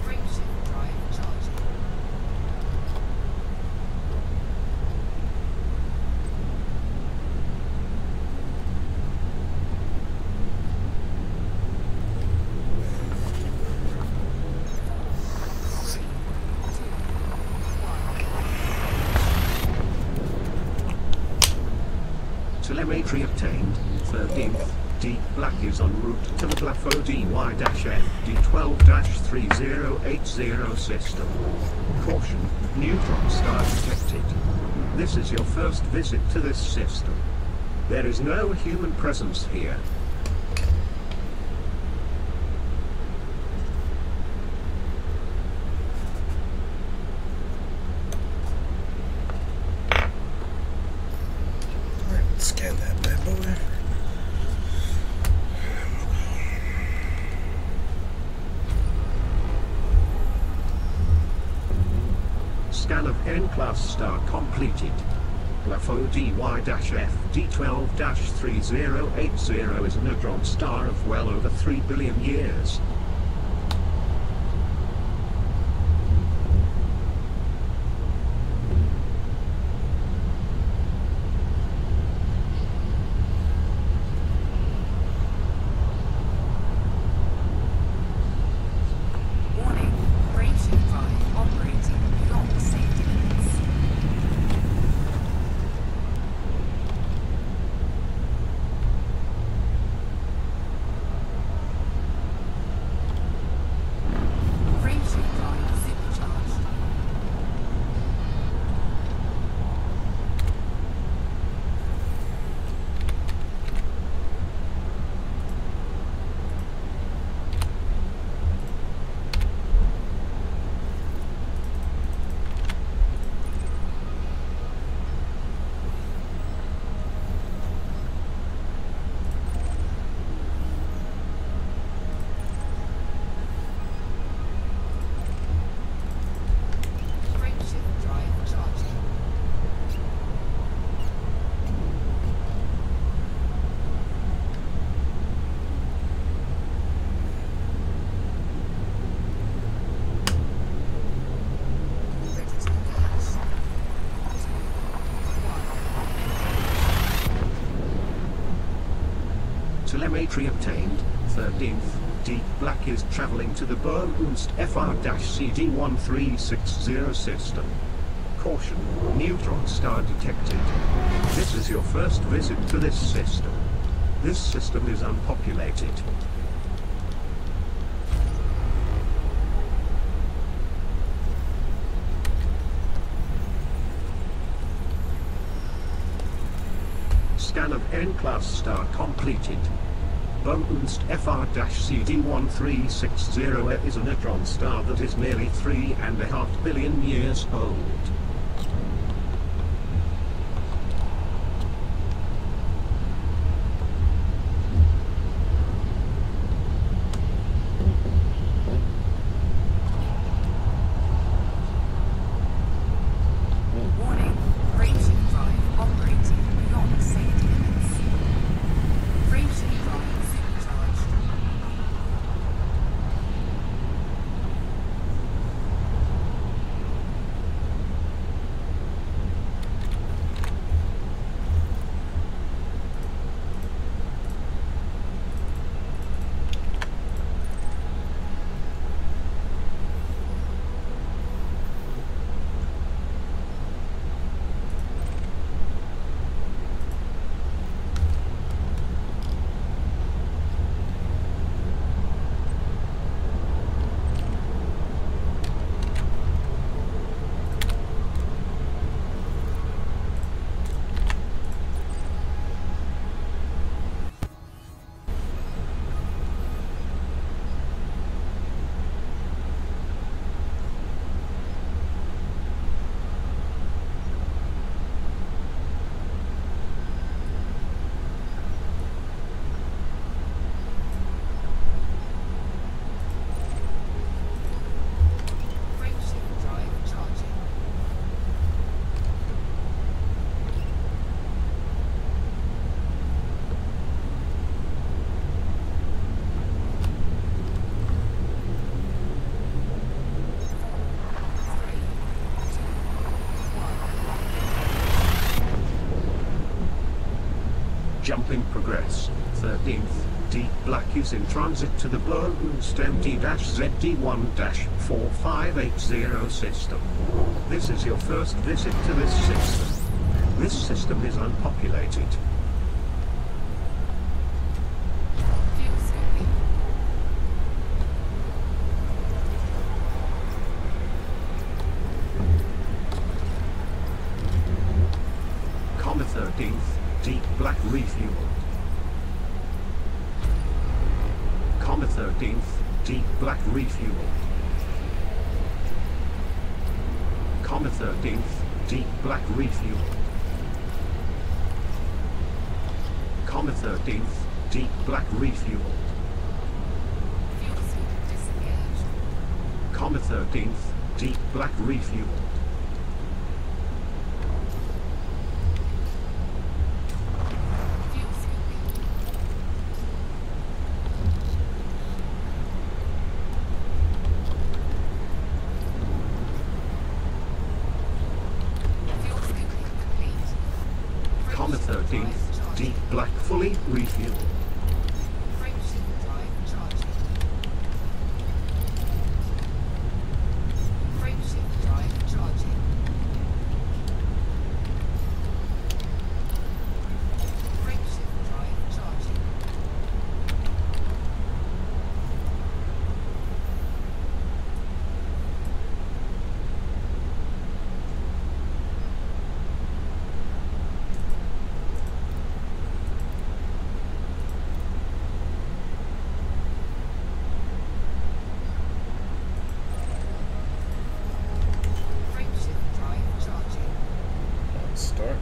Frameshift drive charging. Telemetry obtained. 13th, Deep Black is en route to the Bluffo-DY-FD12-3080 system. Caution, neutron star detected. This is your first visit to this system. There is no human presence here. Alright, scan that bad boy. Scan of N-class star completed. Bluffo-DY-FD12-3080 is a neutron star of well over 3 billion years. Warning, frameshift drive operating beyond safety limits. Frameshift drive supercharged. Frameshift drive charging. Ready to engage. 2, 1. Telemetry obtained. 13th, Deep Black is traveling to the Bernunst FR-CD1360 system. Caution, neutron star detected. This is your first visit to this system. This system is unpopulated. Scan of N-class star completed. Bernunst FR-CD1360 is a neutron star that is nearly 3.5 billion years old. progress. 13th, Deep Black is in transit to the Burnst MD-ZD1-4580 system. This is your first visit to this system. This system is unpopulated. Comma 13th, Deep Black refueled. Comma 13th, Deep Black refueled. Comma 13th, Deep Black refueled. Comma 13th, Deep Black refueled. Comma 13th, Deep Black refueled. Comma 13th, Deep Black fully refueled. Start.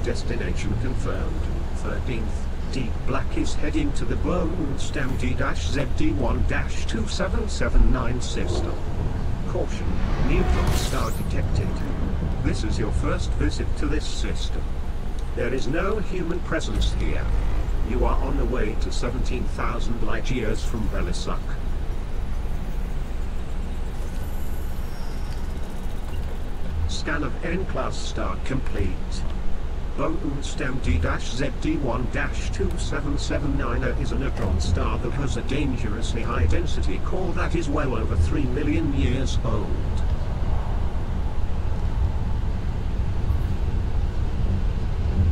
Destination confirmed. 13th, Deep Black is heading to the Burnst MD-ZD1-2779 system. Caution, neutron star detected. This is your first visit to this system. There is no human presence here. You are on the way to 17,000 light years from Belisuk. Scan of N-class star complete. Burnst MD-ZD1-2779 is a neutron star that has a dangerously high density core that is well over 3 million years old.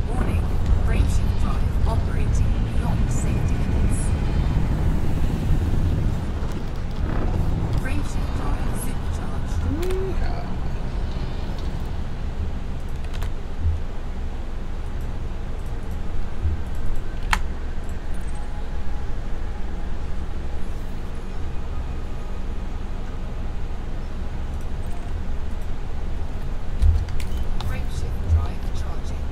Warning, frameshift drive operating beyond safety limits. Frameshift drive supercharged. Frameshift drive charging.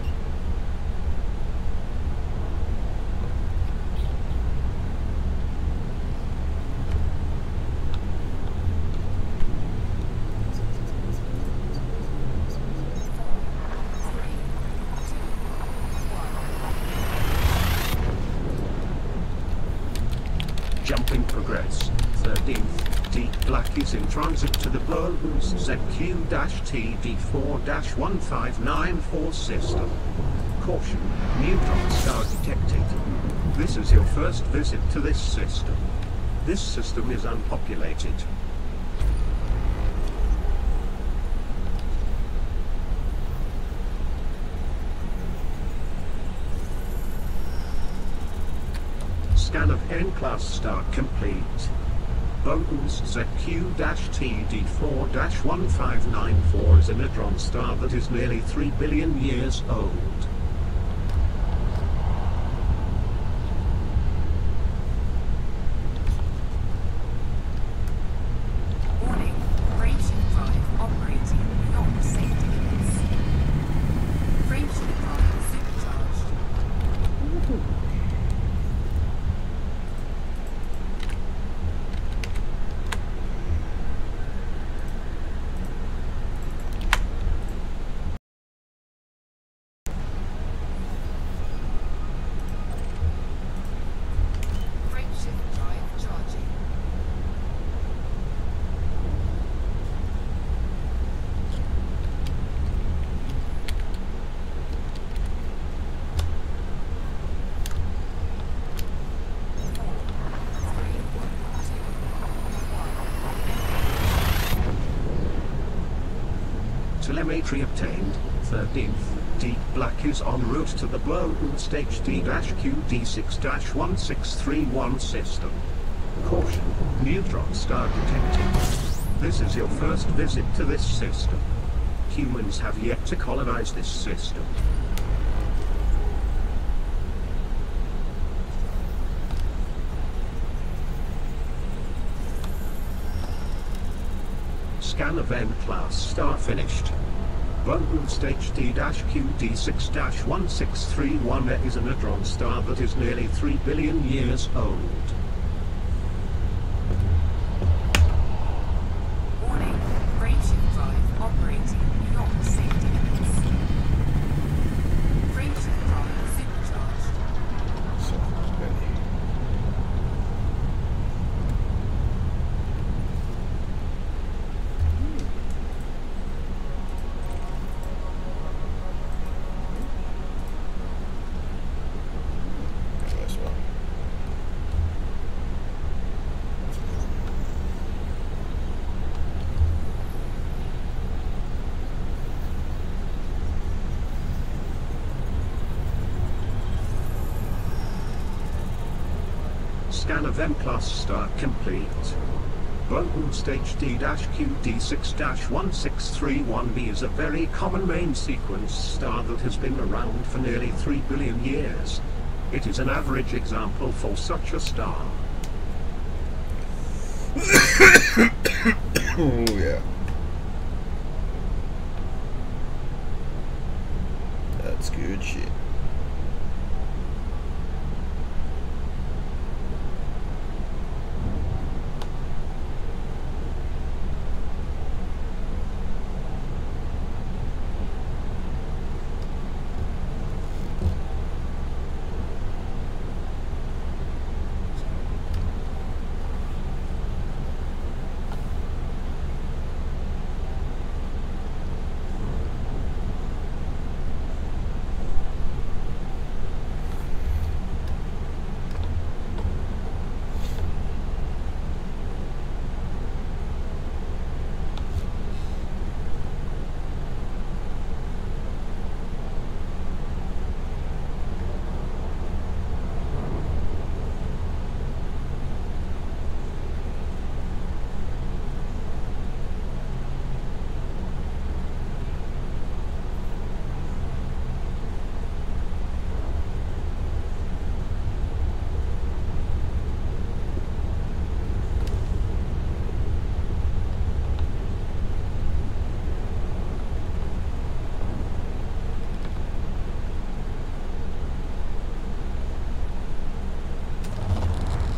Jumping progress. 13th, Deep Black is in transit to the Burnst ZQ-TD4-1594 system. Caution, neutron star detected. This is your first visit to this system. This system is unpopulated. Scan of N-class star complete. Burnst ZQ-TD4-1594 is a neutron star that is nearly 3 billion years old. Telemetry obtained. 13th. Deep Black is en route to the Berlin Stage D-QD6-1631 system. Caution, neutron star detected. This is your first visit to this system. Humans have yet to colonize this system. Scan event class star finished. Berlin Stage D-QD6-1631 is a neutron star that is nearly 3 billion years old. Warning, frameshift drive operating beyond safety limits. Frameshift drive supercharged. So many. Nice one. Scan of M-class star complete. Berlin Stage D-QD6-1631b is a very common main sequence star that has been around for nearly 3 billion years. It is an average example for such a star. Oh yeah. That's good shit.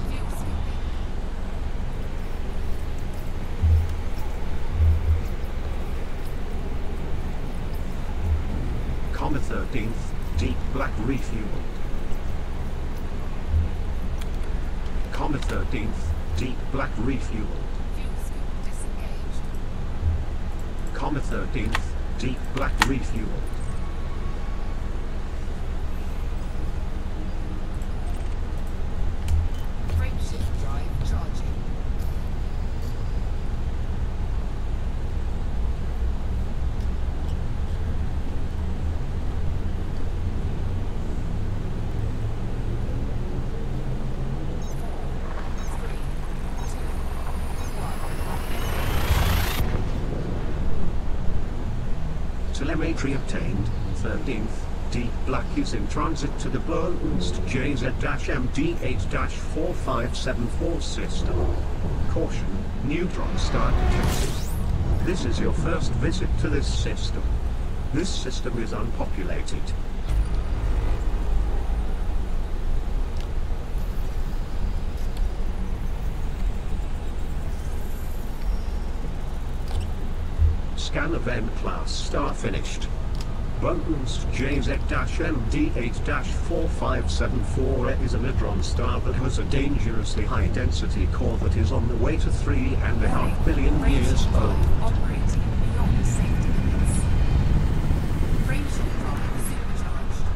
Fuel sweeping. Comet 13th, Deep Black refueled. Comet 13th, Deep Black refueled. Fuel scoop disengaged. Comet 13th, Deep Black refueled. Frameshift drive charging. Telemetry obtained. 13th. Deep Black is in transit to the Berlinst JZ-MD8-4574 system. Caution, neutron star detected. This is your first visit to this system. This system is unpopulated. Scan event class star finished. Berlin's JZ-MD8-4574 is a neutron star that has a dangerously high density core that is on the way to 3.5 billion years old. Operating beyond safety limits. Frameshift drive supercharged.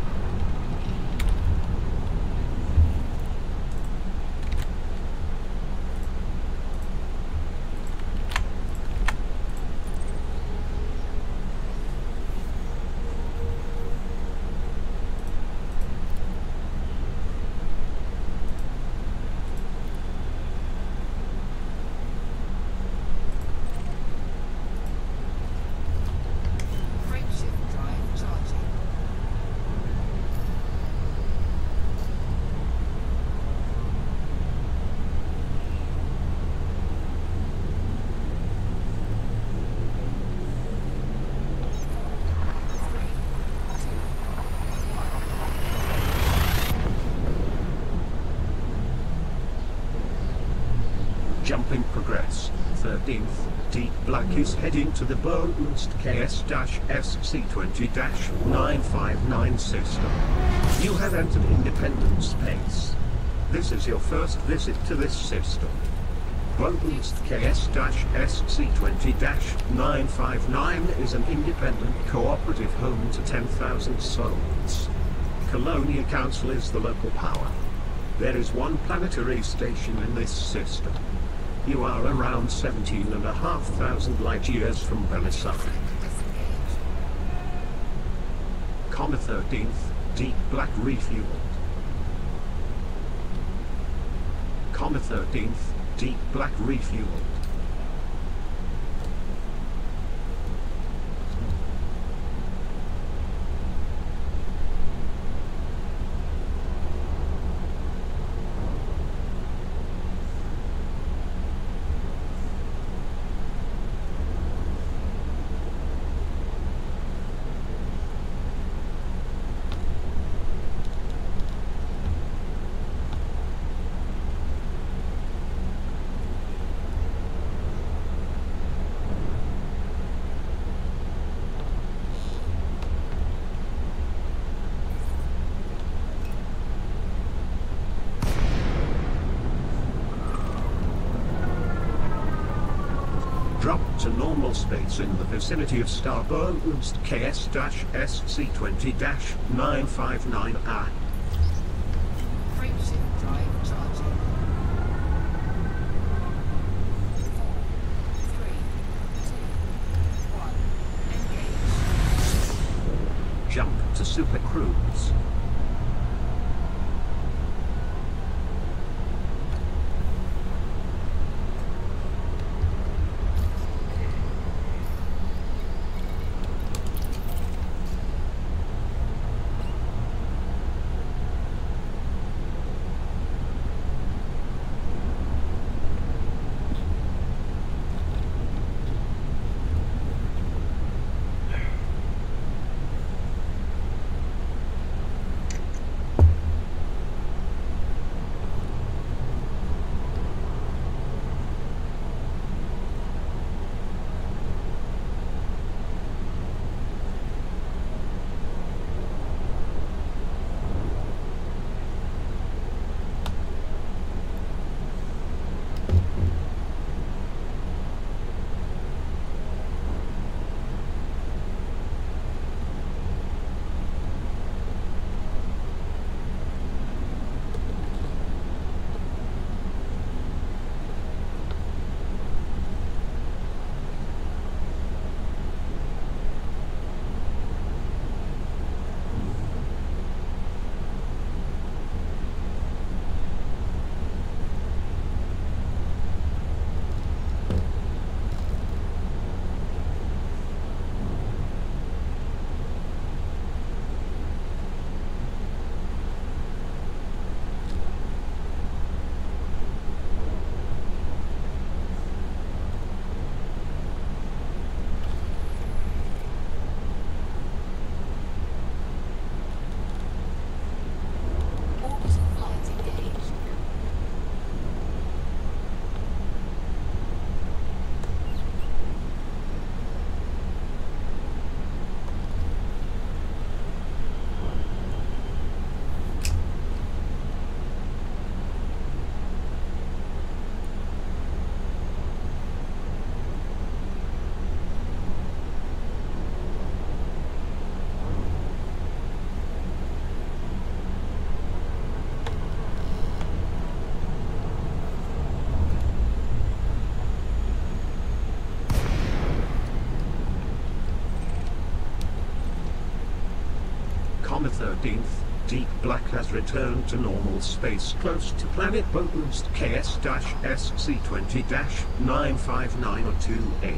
Jumping progress. 13th. Deep Black is heading to the Bodenst KS-SC20-959 system. You have entered independent space. This is your first visit to this system. Bodenst KS-SC20-959 is an independent cooperative home to 10,000 souls. Colonia Council is the local power. There is one planetary station in this system. You are around 17,500 light years from Belisar. Comma 13th, Deep Black refueled. Comma 13th, Deep Black refueled. Drop to normal space in the vicinity of Star Bodenst KS-SC20-959A. Frameshift drive charging. 4, 3, 2, 1. Engage. Jump to Super Cruise. Comma 13th, Deep Black has returned to normal space close to planet Bodenst KS-SC20-95902A.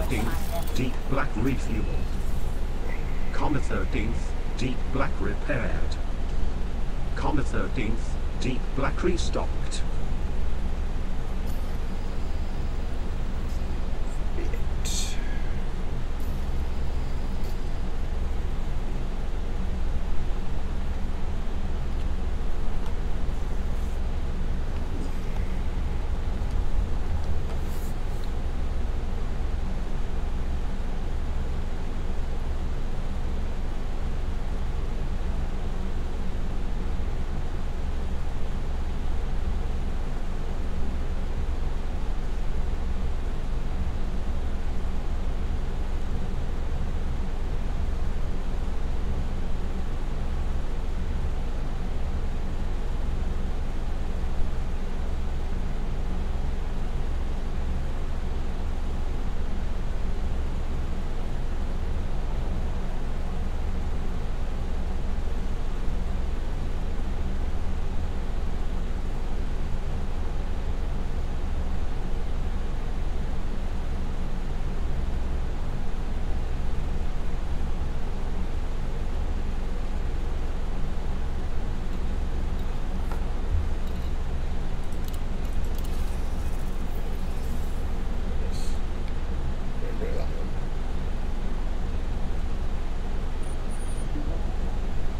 13th, deep black refueled. Comma 13th, deep black repaired. Comma 13th, deep black restocked.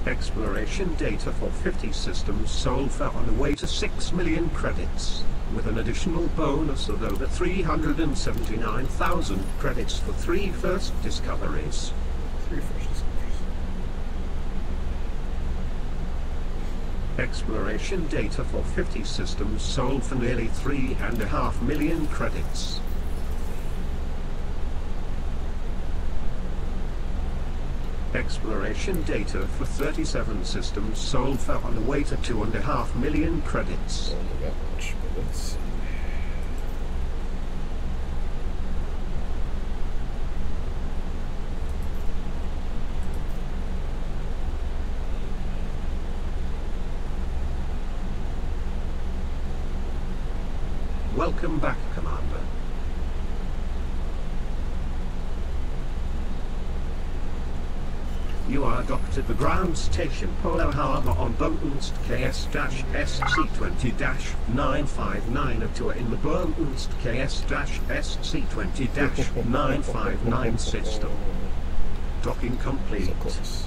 Exploration data for 50 systems sold for on the way to 6 million credits, with an additional bonus of over 379,000 credits for 3 first discoveries. 3 first discoveries. Exploration data for 50 systems sold for nearly 3.5 million credits. Exploration data for 37 systems sold for on the way to 2.5 million credits. Don't know that much, but let's see. Welcome back, Commander. You are docked at the ground station Polo Harbour on Botanst KS-SC20-959 a tour in the Botanst KS-SC20-959 system. Docking complete. Of course.